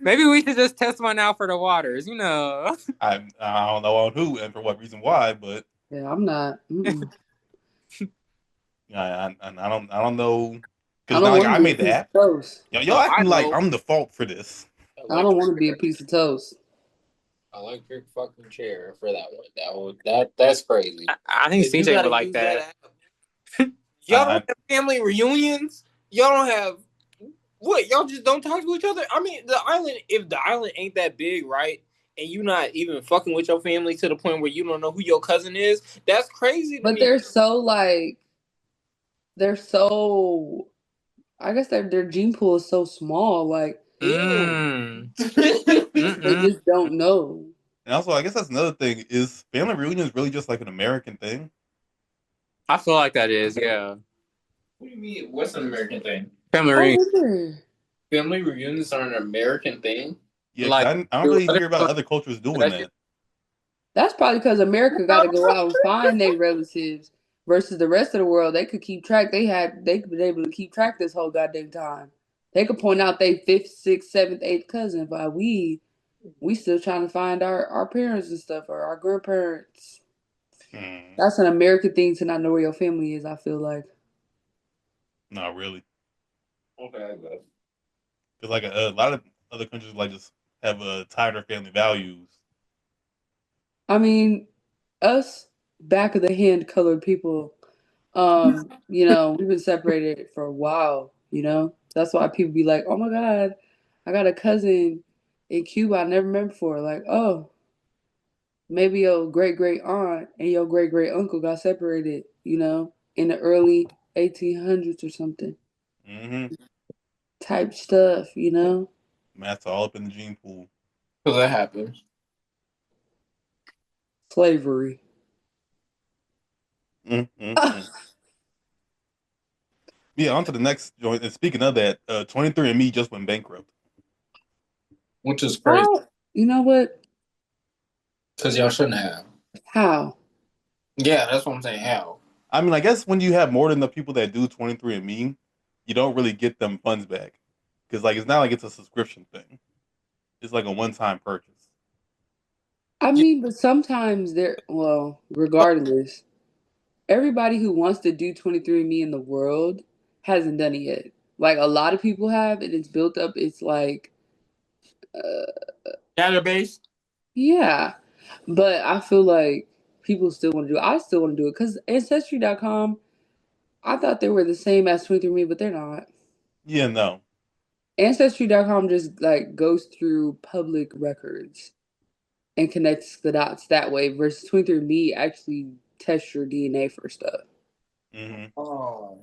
Maybe we should just test one out for the waters, you know. I don't know on who and for what reason why, but Yeah, I'm not. Mm-mm. I don't know I because don't like want I to be a made the piece app. of toast. Y'all I acting like know. I'm the fault for this. I don't want to be a piece of toast. Electric fucking chair for that one. That's crazy. I think If you CJ gotta would like use that. Y'all I, don't have family reunions. Y'all don't have what? Y'all just don't talk to each other. I mean, the island. If the island ain't that big, right? And you not even fucking with your family to the point where you don't know who your cousin is. That's crazy to But me. they're so like, they're so. I guess their gene pool is so small. Like Ew. they just don't know. and also I guess that's another thing is family reunions really just like an American thing. I feel like that is, yeah. What do you mean? What's an American thing? Family I reunion. wonder. Family reunions are an American thing. Yeah, Like, because I don't really hear about other cultures doing that. That's probably because America got to go out and find their relatives versus the rest of the world. They could keep track. They could be able to keep track this whole goddamn time. They could point out their fifth, sixth, seventh, eighth cousin, but we still trying to find our parents and stuff or our grandparents. That's an American thing to not know where your family is. I feel like. Not really. Okay, I guess. Because like a lot of other countries like just have tighter family values. I mean, us. back of the hand colored people. We've been separated for a while, That's why people be like, oh my God, I got a cousin in Cuba I never met before. Like, oh, maybe your great great aunt and your great great uncle got separated, in the early 1800s or something. Mm-hmm. Type stuff. That's all up in the gene pool. So that happens. Slavery. Mm-hmm. Yeah, on to the next joint. And speaking of that, 23andMe just went bankrupt. Which is crazy. How? You know what? Because y'all shouldn't have. How? Yeah, that's what I'm saying. How? I mean, I guess when you have more than the people that do 23andMe, you don't really get them funds back. Because, like, it's not like it's a subscription thing. It's like a one-time purchase. I mean, but sometimes regardless, everybody who wants to do 23andMe in the world hasn't done it yet. Like a lot of people have, and it's built up. It's like, Database? yeah, but I feel like people still want to do it. I still want to do it because Ancestry.com, I thought they were the same as 23andMe, but they're not. Yeah, no. Ancestry.com just like goes through public records and connects the dots that way versus 23andMe actually tests your DNA for stuff. Mm-hmm. Oh.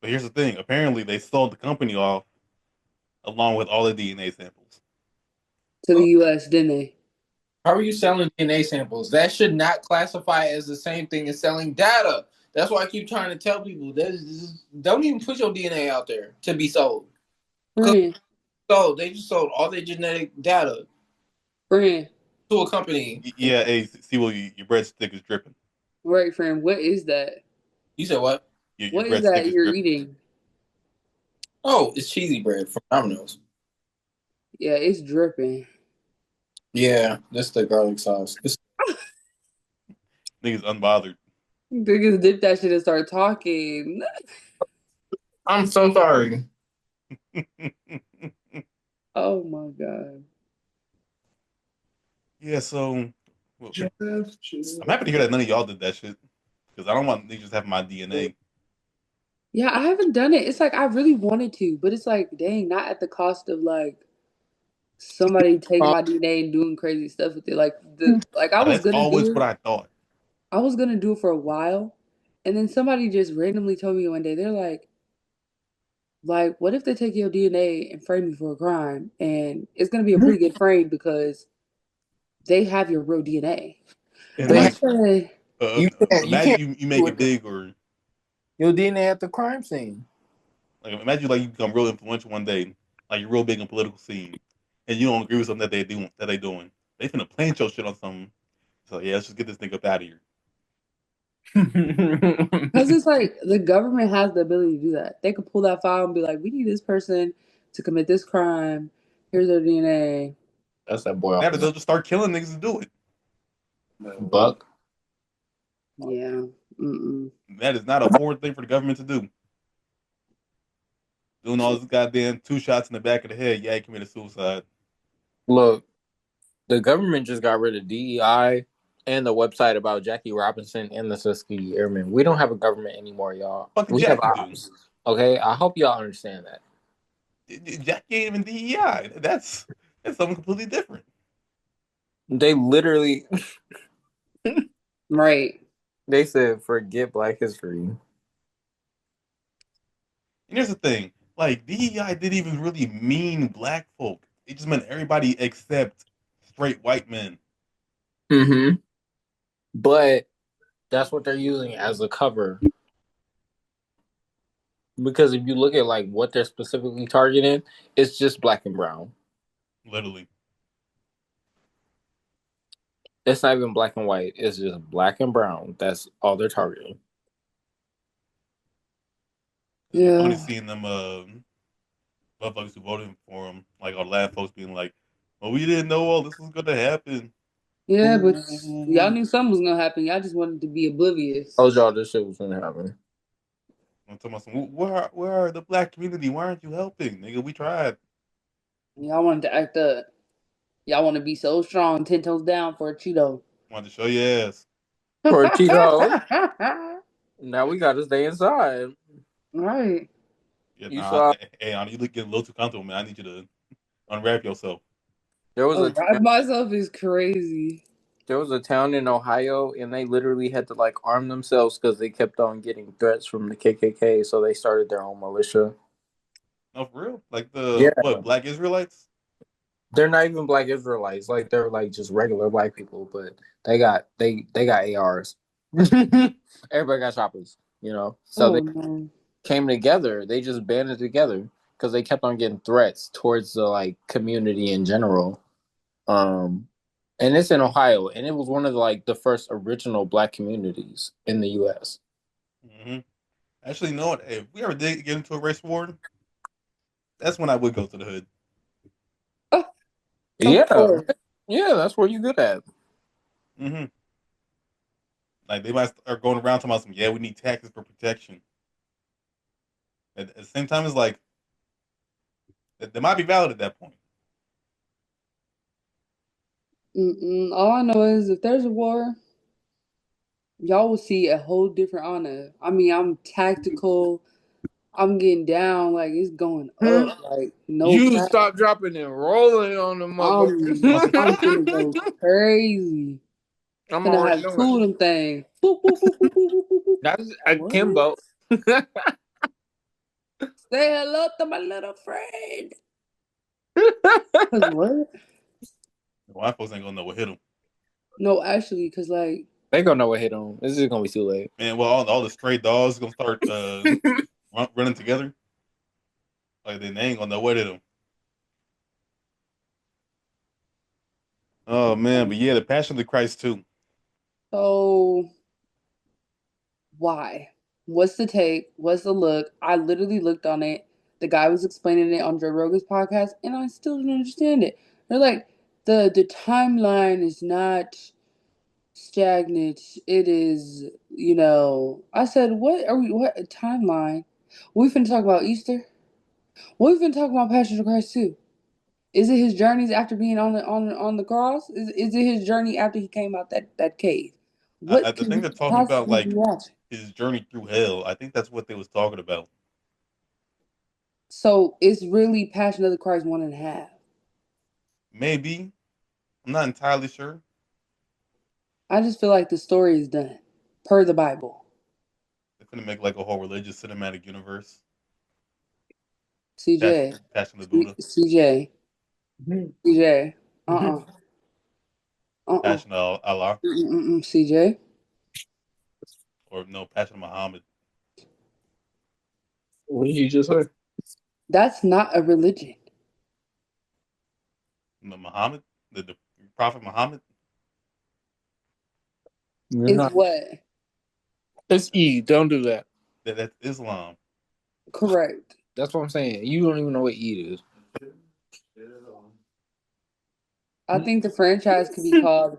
But here's the thing. Apparently, they sold the company off along with all the DNA samples. To the US, didn't they? How are you selling DNA samples? That should not classify as the same thing as selling data. That's why I keep trying to tell people don't even put your DNA out there to be sold. Friend, So they just sold all their genetic data friend, to a company. Yeah, hey, see, well, your breadstick is dripping. right, friend. What is that? You said what? Your What is breadstick that is you're dripping. eating? Oh, it's cheesy bread from Domino's. Yeah, it's dripping. Yeah, that's the garlic sauce. Niggas unbothered. Niggas dip that shit and start talking. I'm so sorry. Oh my God. Yeah, so well, I'm happy to hear that none of y'all did that shit because I don't want niggas having my DNA. Yeah, I haven't done it. It's like I really wanted to, but it's like, dang, not at the cost of like somebody taking my DNA and doing crazy stuff with it. Like I was That's gonna always do what it. I thought. I was gonna do it for a while, and then somebody just randomly told me one day, they're like, what if they take your DNA and frame you for a crime? And it's gonna be a pretty good frame because they have your real DNA. And And I They said, you imagine can't you do make it it. big or Your DNA at the crime scene. like imagine like you become real influential one day, like you're real big in political scene, and you don't agree with something that they doing. They finna plant your shit on something. So yeah, let's just get this nigga up out of here. because it's like the government has the ability to do that. They could pull that file and be like, we need this person to commit this crime. Here's their DNA. That's that boy off Now the they'll just start killing niggas to do it. buck. Yeah. Mm-mm. That is not a foreign thing for the government to do. Doing all this goddamn 2 shots in the back of the head, yeah, he committed suicide. Look, the government just got rid of DEI and the website about Jackie Robinson and the Tuskegee Airmen. We don't have a government anymore, y'all. Fucking We have Jackie do. ops. Okay, I hope y'all understand that. Jackie ain't even DEI. That's something completely different. They literally Right. they said forget Black History. And here's the thing, like DEI didn't even really mean black folk. It just meant everybody except straight white men. Mm-hmm. But that's what they're using as a cover. Because if you look at like what they're specifically targeting, it's just black and brown. Literally. It's not even black and white. It's just black and brown. That's all they're targeting. It'd be funny Yeah. seeing them motherfuckers who voted for him, like all the last folks being like, well, we didn't know all this was gonna happen. Yeah, but y'all Ooh. knew something was gonna happen. Y'all just wanted to be oblivious. Told y'all this shit was gonna happen. I'm talking about some, where are the black community? Why aren't you helping? Nigga, we tried. Y'all wanted to act up. Y'all want to be so strong, 10 toes down for a Cheeto. Wanted to show your ass. for Tito. Now we got to stay inside. Right. Yeah, You nah. saw Hey, Anna, you look getting a little too comfortable, man. I need you to unwrap yourself. there was a Unwrap myself is crazy. there was a town in Ohio, and they literally had to like arm themselves because they kept on getting threats from the KKK. So they started their own militia. No, for real. Like Yeah, the what? Black Israelites? they're not even black Israelites. Like they're like just regular black people, but they got ARs. Everybody got choppers, So they Oh no. came together. They just banded together because they kept on getting threats towards the like community in general. Um, and it's in Ohio, and it was one of the first original black communities in the U.S. Mm-hmm. Actually, you know what? Hey, if we ever did get into a race war, that's when I would go to the hood. Of Yeah, course. yeah, that's where you good at. Mm-hmm. Like they might start going around talking about some. Yeah, we need taxes for protection. At the same time, it's like they might be valid at that point. All I know is if there's a war, y'all will see a whole different honor. I mean, I'm tactical. I'm getting down. Like it's going Hmm? up. Like no You cap. stop dropping and rolling on the I'm Also, I'm motherfucker. finna go crazy. I'm Finna already have knowing. two of them things. Boop boop boop boop boop boop boop boop. That's What? akimbo. Say hello to my little friend. Cause what? white folks ain't gonna know what hit them. No, actually, cause like They gonna know what hit on. This is gonna be too late. Man, well, all the stray dogs gonna start running together. Like then they ain't gonna know what hit them. Oh man, but yeah, the Passion of the Christ too. so. Why? What's the take? What's the look? I literally looked on it. The guy was explaining it on Joe Rogan's podcast, and I still didn't understand it. They're like, the timeline is not stagnant. It is, I said, what are we? What a timeline? We finna talk about Easter. We finna talk about Passion of Christ too. Is it his journeys after being on the cross? Is it his journey after he came out that cave? I What the can thing we they're talking about, possibly be like watching? his journey through hell. I think that's what they was talking about. So it's really Passion of the Christ 1.5. Maybe I'm not entirely sure. I just feel like the story is done per the Bible. They're gonna make like a whole religious cinematic universe. CJ, Passion of the Buddha, CJ, Mhm. CJ. Mhm. Uh-uh. Uh-uh. Passion of Allah, CJ. or no, Passion of Muhammad. What did you just say? That's not a religion. No, Muhammad, the Prophet Muhammad. You're It's not. what? It's E. Don't do that. That's Islam. Correct. That's what I'm saying. You don't even know what E is. I think the franchise could be called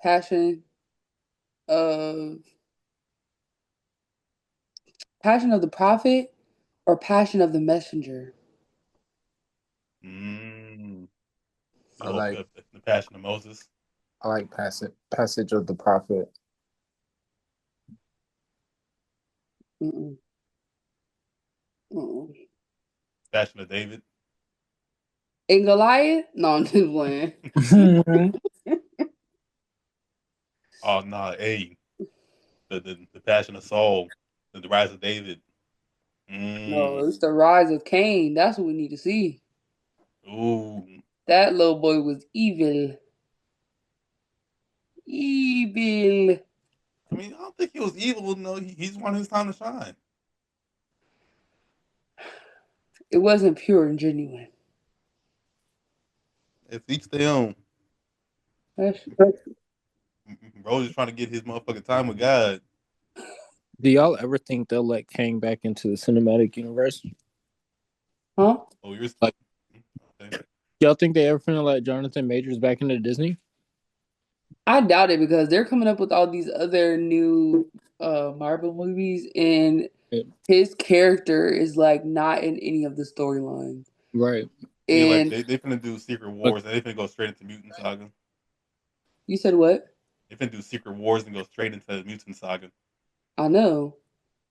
Passion of Passion of the Prophet or Passion of the Messenger. Mm, the I whole like the Passion of Moses, I like passage of the prophet. Mm-mm. Mm-mm. Passion of David. And Goliath? No, I'm just playing. Oh nah, hey, the Passion of Saul, the Rise of David. No, Mm, it's the rise of Cain. That's what we need to see. ooh. That little boy was evil. Evil. I mean, I don't think he was evil. No, he's wanted his time to shine. It wasn't pure and genuine. It's each their own. That's, Bro, just trying to get his motherfucking time with God. Do y'all ever think they'll let Kang back into the cinematic universe? huh? Oh, you're Like, okay. y'all think they ever finna let Jonathan Majors back into Disney? I doubt it because they're coming up with all these other new Marvel movies, and Yeah, his character is like not in any of the storylines. right. Yeah, like And they finna do Secret But Wars and they finna go straight into Mutant Saga. you said what? They finna do Secret Wars and go straight into the Mutant Saga. I know.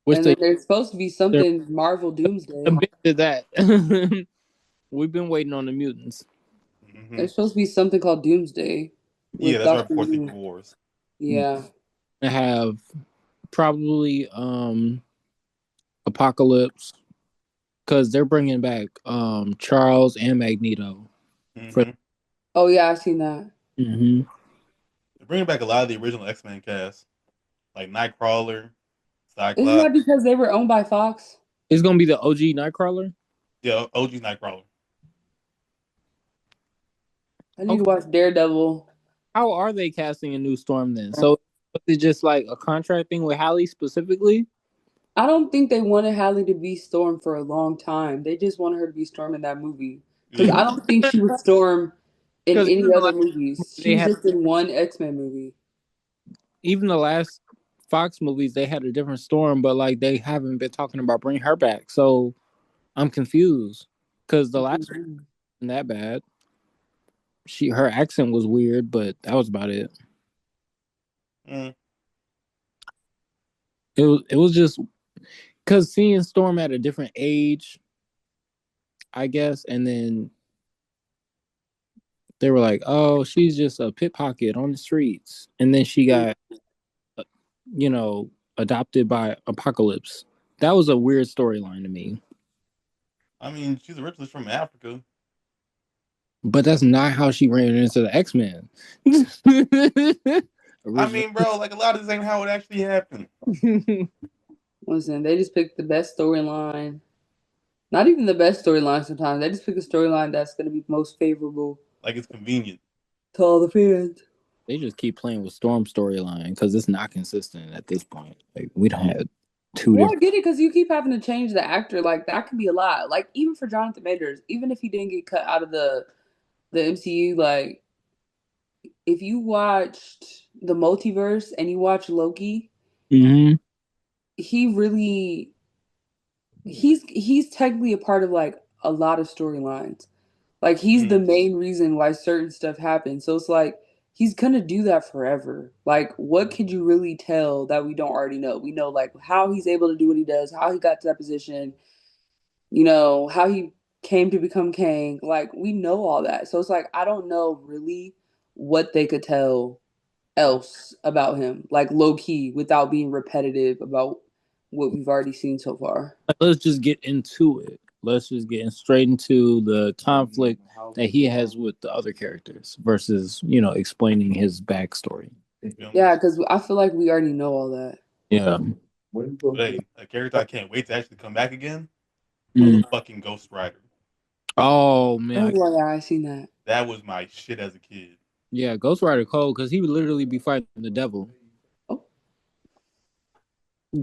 Which And they then there's supposed to be they're something Marvel Doomsday. to that. We've been waiting on the mutants. Mm-hmm. There's supposed to be something called Doomsday Yeah, with that's right Doctor before Secret Doom. Wars. Yeah. I have probably Apocalypse because they're bringing back Charles and Magneto for. Mm-hmm. Oh yeah, I've seen that. Mhm. They're bringing back a lot of the original X-Men cast, like Nightcrawler, Isn't that Cyclops. because they were owned by Fox? It's gonna be the OG Nightcrawler. Yeah, OG Nightcrawler. I need to Okay, watch Daredevil. how are they casting a new Storm then? So is it just like a contract thing with Halle specifically? I don't think they wanted Halle to be Storm for a long time. They just wanted her to be Storm in that movie. Because Yeah. I don't think she was Storm in Because any even the other last movies. She they was had, just in one X-Men movie. even the last Fox movies, they had a different Storm, but like they haven't been talking about bringing her back. So I'm confused because the last one wasn't that bad. Her accent was weird, but that was about it. Mm. It was just because seeing Storm at a different age, I guess, and then they were like, "Oh, she's just a pickpocket on the streets," and then she got, uh, you know, adopted by Apocalypse. That was a weird storyline to me. I mean, she's originally from Africa. But that's not how she ran into the X-Men. I Original. mean, bro, like a lot of this ain't how it actually happened. Listen, they just picked the best storyline. Not even the best storyline sometimes. They just pick a storyline that's going to be most favorable Like it's convenient. to all the fans. They just keep playing with Storm storyline because it's not consistent at this point. Like we don't have two Well, I different. get it because you keep having to change the actor. Like that could be a lot. Like even for Jonathan Majors, even if he didn't get cut out of the MCU, like if you watched the multiverse and you watch Loki, Mm-hmm. he really he's technically a part of like a lot of storylines. Like he's the Mm. main reason why certain stuff happens. So it's like he's gonna do that forever. Like what could you really tell that we don't already know? We know like how he's able to do what he does, how he got to that position, how he came to become Kang. Like we know all that. So it's like I don't know really what they could tell else about him, like low key, without being repetitive about what we've already seen so far. Let's just get into it. Let's just get straight into the conflict that he has with the other characters versus, explaining his backstory. You feel me? Yeah, because I feel like we already know all that. Yeah. But hey, a character I can't wait to actually come back again. Mm. Motherfucking Ghost Rider. Oh man, Oh yeah, I seen that. That was my shit as a kid. yeah, Ghost Rider Cole because he would literally be fighting the devil. Oh.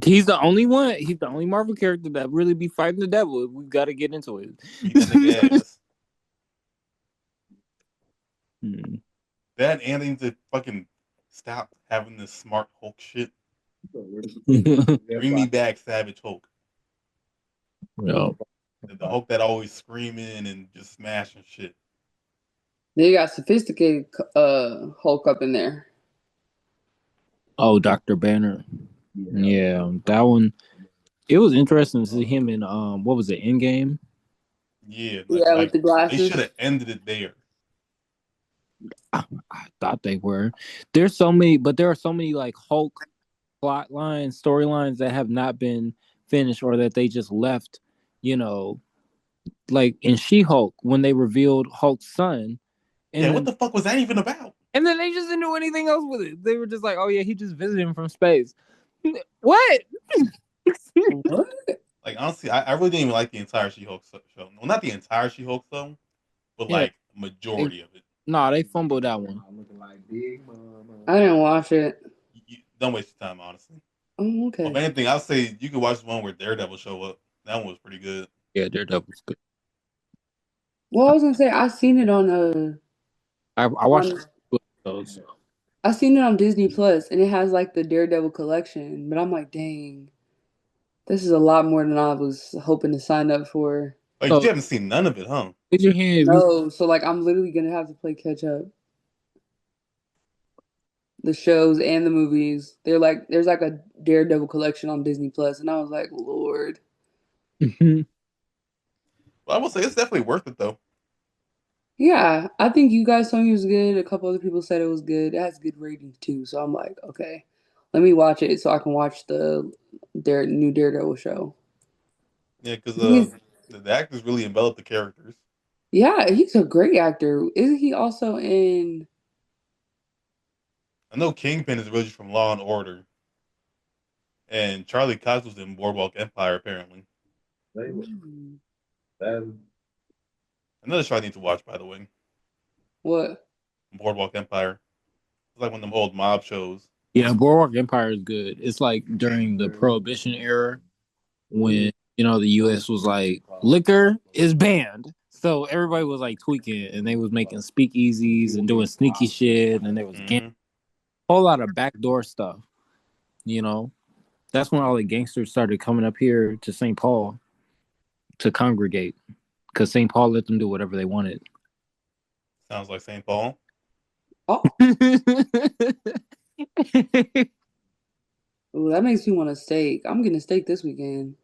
He's the only one. He's the only Marvel character that really be fighting the devil. We've got to get into it. Beat that nigga ass. Hmm. That and they need to fucking stop having this smart Hulk shit. Bring me back Savage Hulk. Yeah. The Hulk that always screaming and just smashing shit. They got sophisticated Hulk up in there. Oh, Dr. Banner. Yeah, that one. It was interesting to see him in what was it, Endgame? Yeah, Yeah, with the they glasses. should have ended it there. I thought they were. There's so many, but there are so many like Hulk plot lines, storylines that have not been finished or that they just left. You know, like in She-Hulk when they revealed Hulk's son, Yeah, and what then the fuck was that even about? they just didn't do anything else with it. They were just like, oh yeah, he just visited him from space. What? What? Like honestly, I really didn't even like the entire She-Hulk show. Well, not the entire She-Hulk show, but Yeah, like majority of it. nah, they fumbled that one. I didn't watch it. Don't waste your time, honestly. Oh, Well, if okay. anything, I'll say you can watch the one where Daredevil show up. That one was pretty good. Yeah, Daredevil's good. Well, I was gonna say I seen it I watched on those. I seen it on Disney Plus, and it has like the Daredevil collection. But I'm like, dang, this is a lot more than I was hoping to sign up for. Like So you haven't seen none of it, huh? raise your hand if you. No, so like I'm literally gonna have to play catch up. the shows and the movies. They're like there's like a Daredevil collection on Disney Plus, and I was like, Lord. Well, I will say it's definitely worth it though. Yeah, I think you guys told me it was good. A couple other people said it was good. It has good ratings too. So I'm like, okay, let me watch it so I can watch the new Daredevil show. Yeah, because He's the actors really envelop the characters. yeah, he's a great actor. Isn't he also in? I know Kingpin is originally from Law and Order, and Charlie Cox was in Boardwalk Empire apparently. Hmm, Another show I need to watch, by the way, what? Boardwalk Empire. It's like one of them old mob shows. Yeah, Boardwalk Empire is good. It's like during the Prohibition era when the U.S. was like liquor is banned, so everybody was like tweaking and they was making speakeasies and doing sneaky shit, and there was a Hmm. whole lot of backdoor stuff. You know, that's when all the gangsters started coming up here to St. Paul to congregate because St. Paul let them do whatever they wanted. Sounds like St. Paul. Oh, ooh, that makes me want a steak. I'm getting a steak this weekend.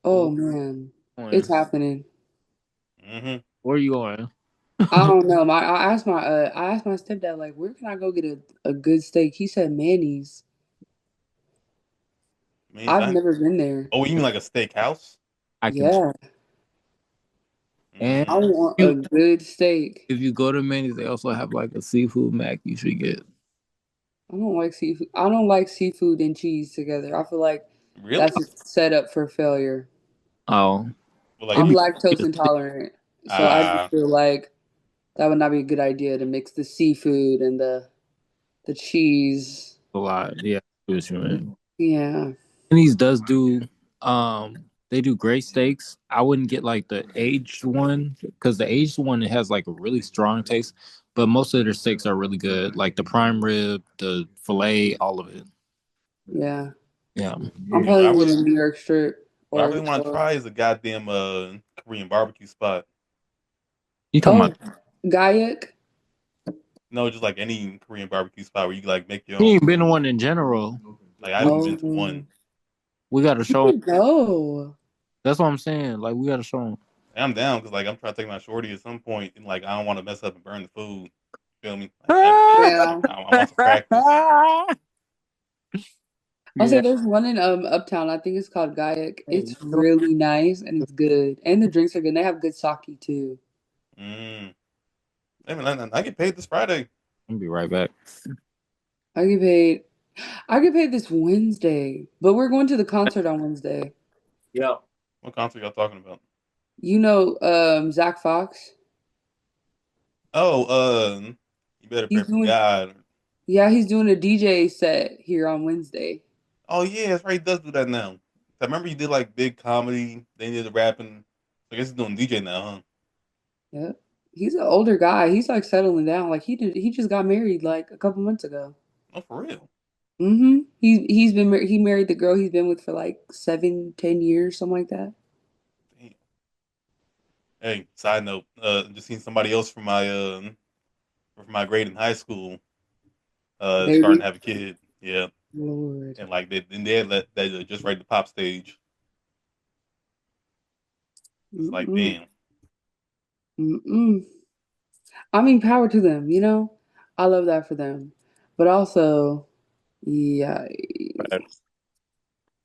Oh man, it's happening. Hmm. Where are you going? I don't know. I asked my stepdad like, where can I go get a good steak? He said Manny's. I mean, I've never been there. oh, you mean like a steakhouse? I can. Yeah, And I Mm. want a you, good steak. if you go to Manny's, they also have like a seafood mac. You should get. I don't like seafood. I don't like seafood and cheese together. I feel like Really? that's a setup for failure. Oh, Well, like if I'm you lactose get intolerant, so I just ah, feel like that would not be a good idea to mix the seafood and the cheese. a lot, yeah. What you mean. Yeah, Denny's does do they do great steaks. I wouldn't get like the aged one because the aged one it has like a really strong taste, but most of their steaks are really good. Like the prime rib, the fillet, all of it. yeah. Yeah. I'm yeah. What probably gonna get a New York strip I really want to or try is a goddamn Korean barbecue spot. You talking oh, about Gayak. No, just like any Korean barbecue spot where you like make your you own ain't been to food. one in general. Like I We haven't been to one. Oh, we gotta you show 'em. should go. That's what I'm saying. Like we gotta show them. I'm down because like I'm trying to take my shorty at some point and like I don't want to mess up and burn the food. Feel me? Yeah. I want some practice. I'll say Yeah. there's one in Uptown. I think it's called Gayak. It's really nice and it's good. And the drinks are good. And they have good sake too. Mm. Hey, man, I get paid this Friday. I'll be right back. I get paid I get paid this Wednesday. But we're going to the concert on Wednesday. Yeah. What concert y'all talking about? You know Zach Fox? Oh, you better pray He's for doing God. yeah, he's doing a DJ set here on Wednesday. Oh yeah, that's right. He does do that now. I remember he did like big comedy. Then he did the rapping. I guess he's doing DJ now, huh? Yep. He's an older guy. He's like settling down. Like he just got married like a couple months ago. Oh, for real? Mm-hmm. He married the girl he's been with for like 7, 10 years, something like that. Damn. Hey, side note. Just seen somebody else from my grade in high school. Starting Baby. to have a kid. Yeah, Lord. and like they had they just right the pop stage. It's like Mm-mm. damn. Mm-mm. I mean, power to them, you know? I love that for them. But also, yeah,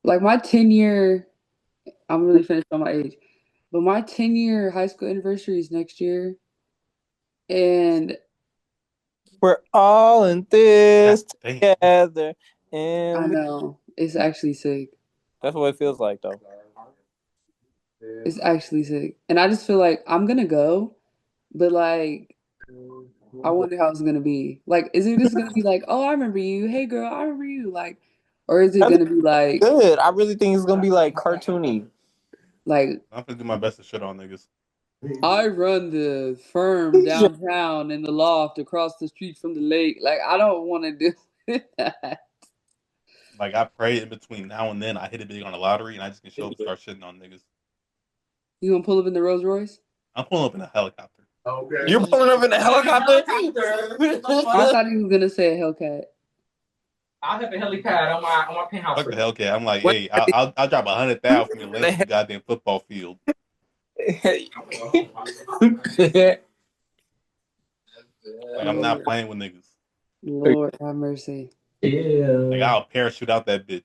like my 10-year, I'm really finished on my age, but my 10-year high school anniversary is next year. And We're all in God this damn. together, I and know it's actually sick. that's what it feels like, though. It's actually sick. And I just feel like I'm gonna go, but like, I wonder how it's gonna be. Like, is it just gonna be like, oh, I remember you. Hey, girl, I remember you. Like, or is it I think gonna be like, good. I really think it's gonna be like cartoony. like, I'm gonna do my best to shit on niggas. I run the firm downtown in the loft across the street from the lake. Like, I don't want to do that. Like I pray in between now and then I hit it big on the lottery and I just can show up and start shitting on niggas. You gonna pull up in the Rolls Royce? I'm pulling up in a helicopter. You're pulling up in a helicopter? I thought he was gonna say a Hellcat. I'll have a helipad on my penthouse. Fuck the Hellcat. I'm like, hey, I'll drop 100,000 from your left to the goddamn football field. Like, I'm not playing with niggas. Lord have mercy. Like, I'll parachute out that bitch.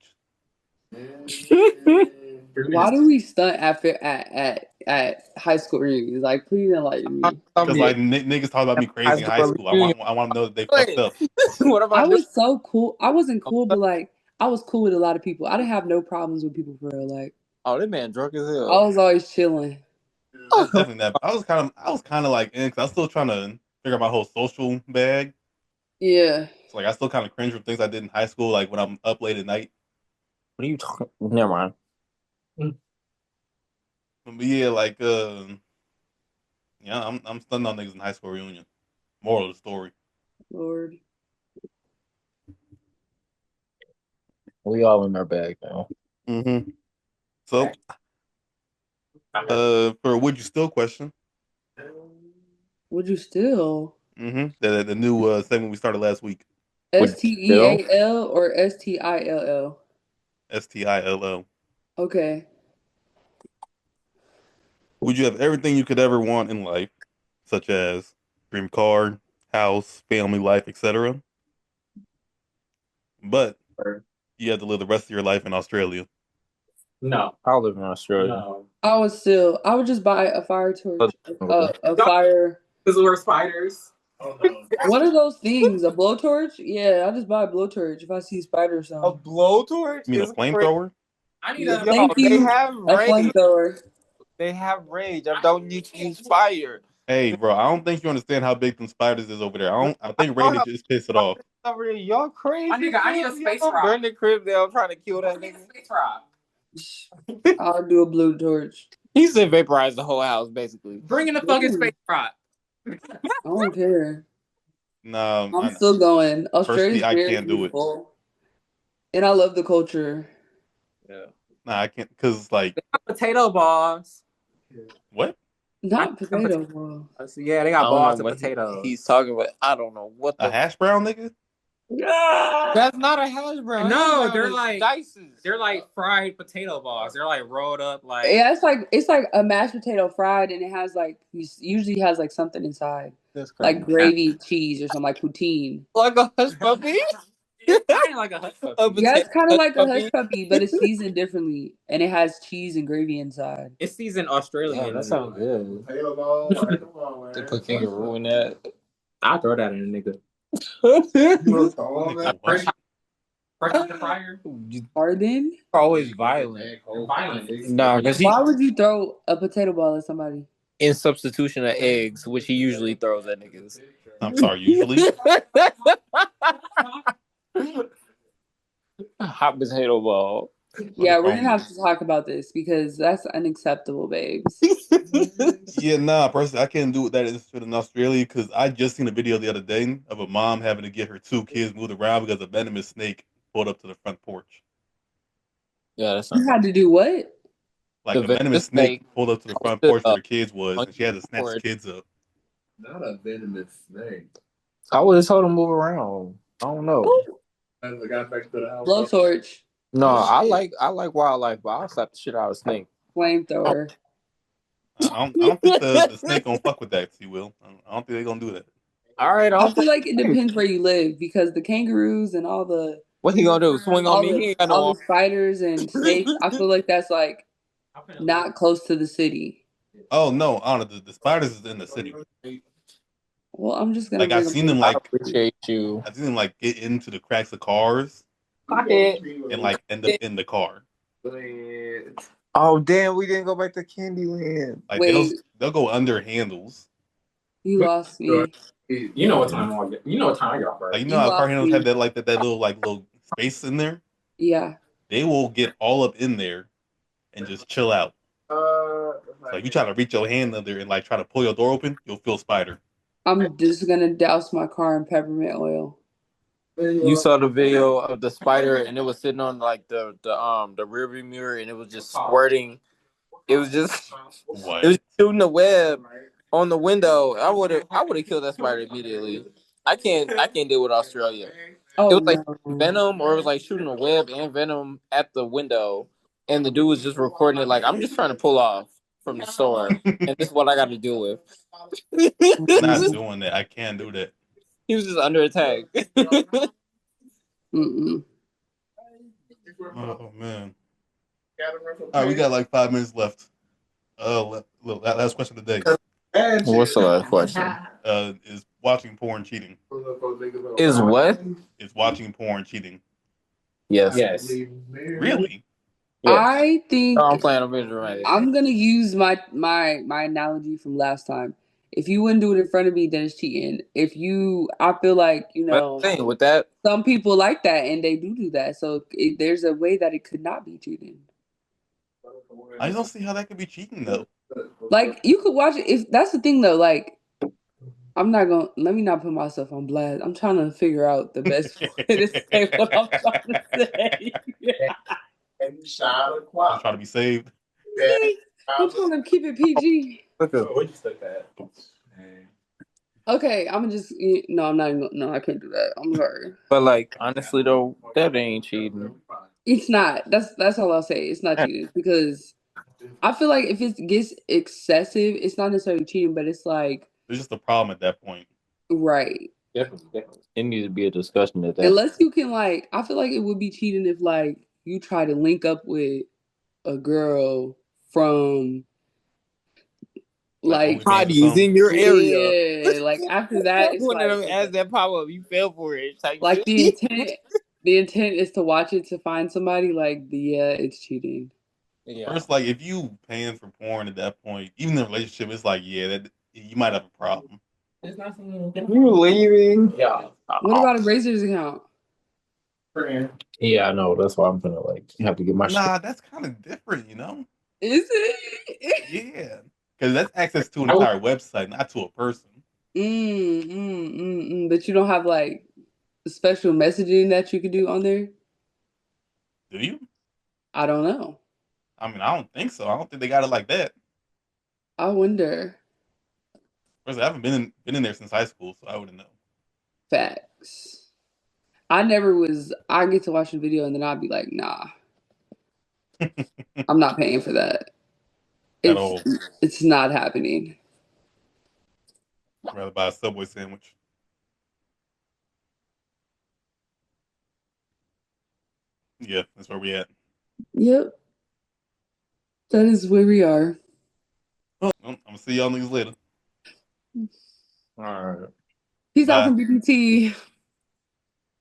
Why do we stunt at high school reunions? Like, please enlighten me. Because like niggas talk about me crazy in high school. I want to know that they fucked up. What am I I doing? was so cool. I wasn't cool, but like I was cool with a lot of people. I didn't have no problems with people for real. Like, Oh, this man drunk as hell. I was always chilling. Definitely that. I was kind of like, because I was still trying to figure out my whole social bag. Yeah. So like, I still kind of cringe from things I did in high school, like when I'm up late at night. What are you talking? Never mind. But yeah, like, yeah, I'm stunned on niggas in high school reunion. Moral of the story. Lord. We all in our bag now. Mm-hmm. So, for would you still question? Would you still? Mm-hmm. The new segment we started last week. STEAL or STILL? STILL. Okay. Would you have everything you could ever want in life, such as dream car, house, family life, etc., but you have to live the rest of your life in Australia? No. I'll live in Australia. No. I would just buy a fire torch. A fire. Because we're spiders. Oh, no. What are those things? A blowtorch? Yeah, I'll just buy a blowtorch if I see spiders. A blowtorch? You mean a flamethrower? I need a. Thank you. They have A rage. flamethrower. They have rage. I don't need to use fire. Hey, bro, I don't think you understand how big them spiders is over there. I think radiant just pissed it off. Over here, y'all crazy. I need a space rock. Burn the crib down trying to kill that nigga. Space rock. I'll do a blowtorch. He said vaporize the whole house, basically. Bring in the fucking space rock. I don't care. Nah, I'm still going. Personally, Australia's I very can't do it. beautiful. And I love the culture. Yeah. Nah, I can't, because like Potato balls. what? Not potato balls. Yeah, they got balls of potatoes. He's talking about. I don't know what A hash brown, nigga? That's not a hash brown. No, they're like dices. They're like fried potato balls. They're like rolled up like. Yeah, it's like a mashed potato fried, and it has like usually has like something inside, like gravy, cheese, or something like poutine. Like a hush puppy. Kind like a hush puppy. Yeah, it's kind of like a hush puppy, but it's seasoned differently, and it has cheese and gravy inside. It's seasoned Australian. Yeah, that sounds good. They put kangaroo in that. I'll throw that in a nigga. Fresh out the fryer. Pardon? Always violent. Nah, because why would you throw a potato ball at somebody? In substitution of eggs, which he usually throws at niggas. I'm sorry, usually. Hot potato ball. Yeah, we're gonna have to talk about this because that's unacceptable, babes. Yeah, nah, personally, I can't do that in Australia because I just seen a video the other day of a mom having to get her 2 kids moved around because a venomous snake pulled up to the front porch. Yeah, that's You had to do what? Like a venomous snake pulled up to the front porch where the kids was, and she had to snatch the kids up. Not a venomous snake. I would have told him to move around. I don't know. Blowtorch. No, I like wildlife, but I'll slap the shit out of a snake. Flamethrower. I don't think the snake gonna fuck with that, if will. I don't think they're gonna do that. All right, I feel like it depends where you live because the kangaroos and all the what he gonna do? Swing on me? He ain't got no all the spiders and snakes. I feel like that's like not close to the city. Oh no, Anna, the spiders is in the city. Well, I'm just gonna like I've seen them like appreciate you. I've seen them like get into the cracks of cars and like end up in the car. Oh damn, we didn't go back to Candyland. Like they'll go under handles. You lost me. You know what time I get. You know what time I get off. Like, you know how car handles have that that little space in there? Yeah. They will get all up in there and just chill out. So if you try to reach your hand under and like try to pull your door open, you'll feel spider. I'm just gonna douse my car in peppermint oil. You saw the video of the spider and it was sitting on like the rearview mirror and it was just squirting. It was just what? It was shooting the web on the window, I would have killed that spider immediately. I can't deal with Australia. It Oh was like no. venom, or it was like shooting a web and venom at the window, and the dude was just recording it like, I'm just trying to pull off from the store, and this is what I got to deal with. I'm not doing that. I can't do that. He was just under attack. Mm-mm. Oh man. All right, we got like 5 minutes left. Last question of the day. What's the last question? Is watching porn cheating? Is what? Is watching porn cheating? Yes. Really? Yes. I think I'm playing a bit dramatic. I'm gonna use my analogy from last time. If you wouldn't do it in front of me, then it's cheating. I feel like But the thing with that, some people like that and they do that. So there's a way that it could not be cheating. I don't see how that could be cheating though. Like you could watch it. If that's the thing though, like let me not put myself on blast. I'm trying to figure out the best way to say what I'm trying to say. Just trying to be saved. I'm trying to keep it PG. that? Okay, I'm just no. I'm not. No, I can't do that. I'm sorry. but like honestly though, that ain't cheating. It's not. That's all I'll say. It's not cheating because I feel like if it gets excessive, it's not necessarily cheating, but it's like There's just a problem at that point. right. Definitely. It needs to be a discussion at that. Unless you can like, I feel like it would be cheating if like you try to link up with a girl from like OnlyFans or something. in your yeah, like after that it's One of like them ads that pop up, you fell for it. Type like shit. the intent is to watch it to find somebody. Like yeah, it's cheating. Yeah. First, like if you paying for porn at that point, even in a relationship, it's like that you might have a problem. You leaving? Yeah. What about a Razor's account? Yeah, I know. That's why I'm gonna like have to get my shit. Nah, that's kind of different, Is it? Yeah, because that's access to an entire website, not to a person. But you don't have like special messaging that you could do on there? Do you? I don't know. I mean, I don't think so. I don't think they got it like that. I wonder. First, I haven't been in there since high school, so I wouldn't know. Facts. I get to watch a video and then I'd be like, nah, I'm not paying for that. At all. It's not happening. I'd rather buy a Subway sandwich. Yeah, that's where we at. Yep. That is where we are. Well, I'm gonna see y'all niggas later. All right. Peace out Bye. from BBT.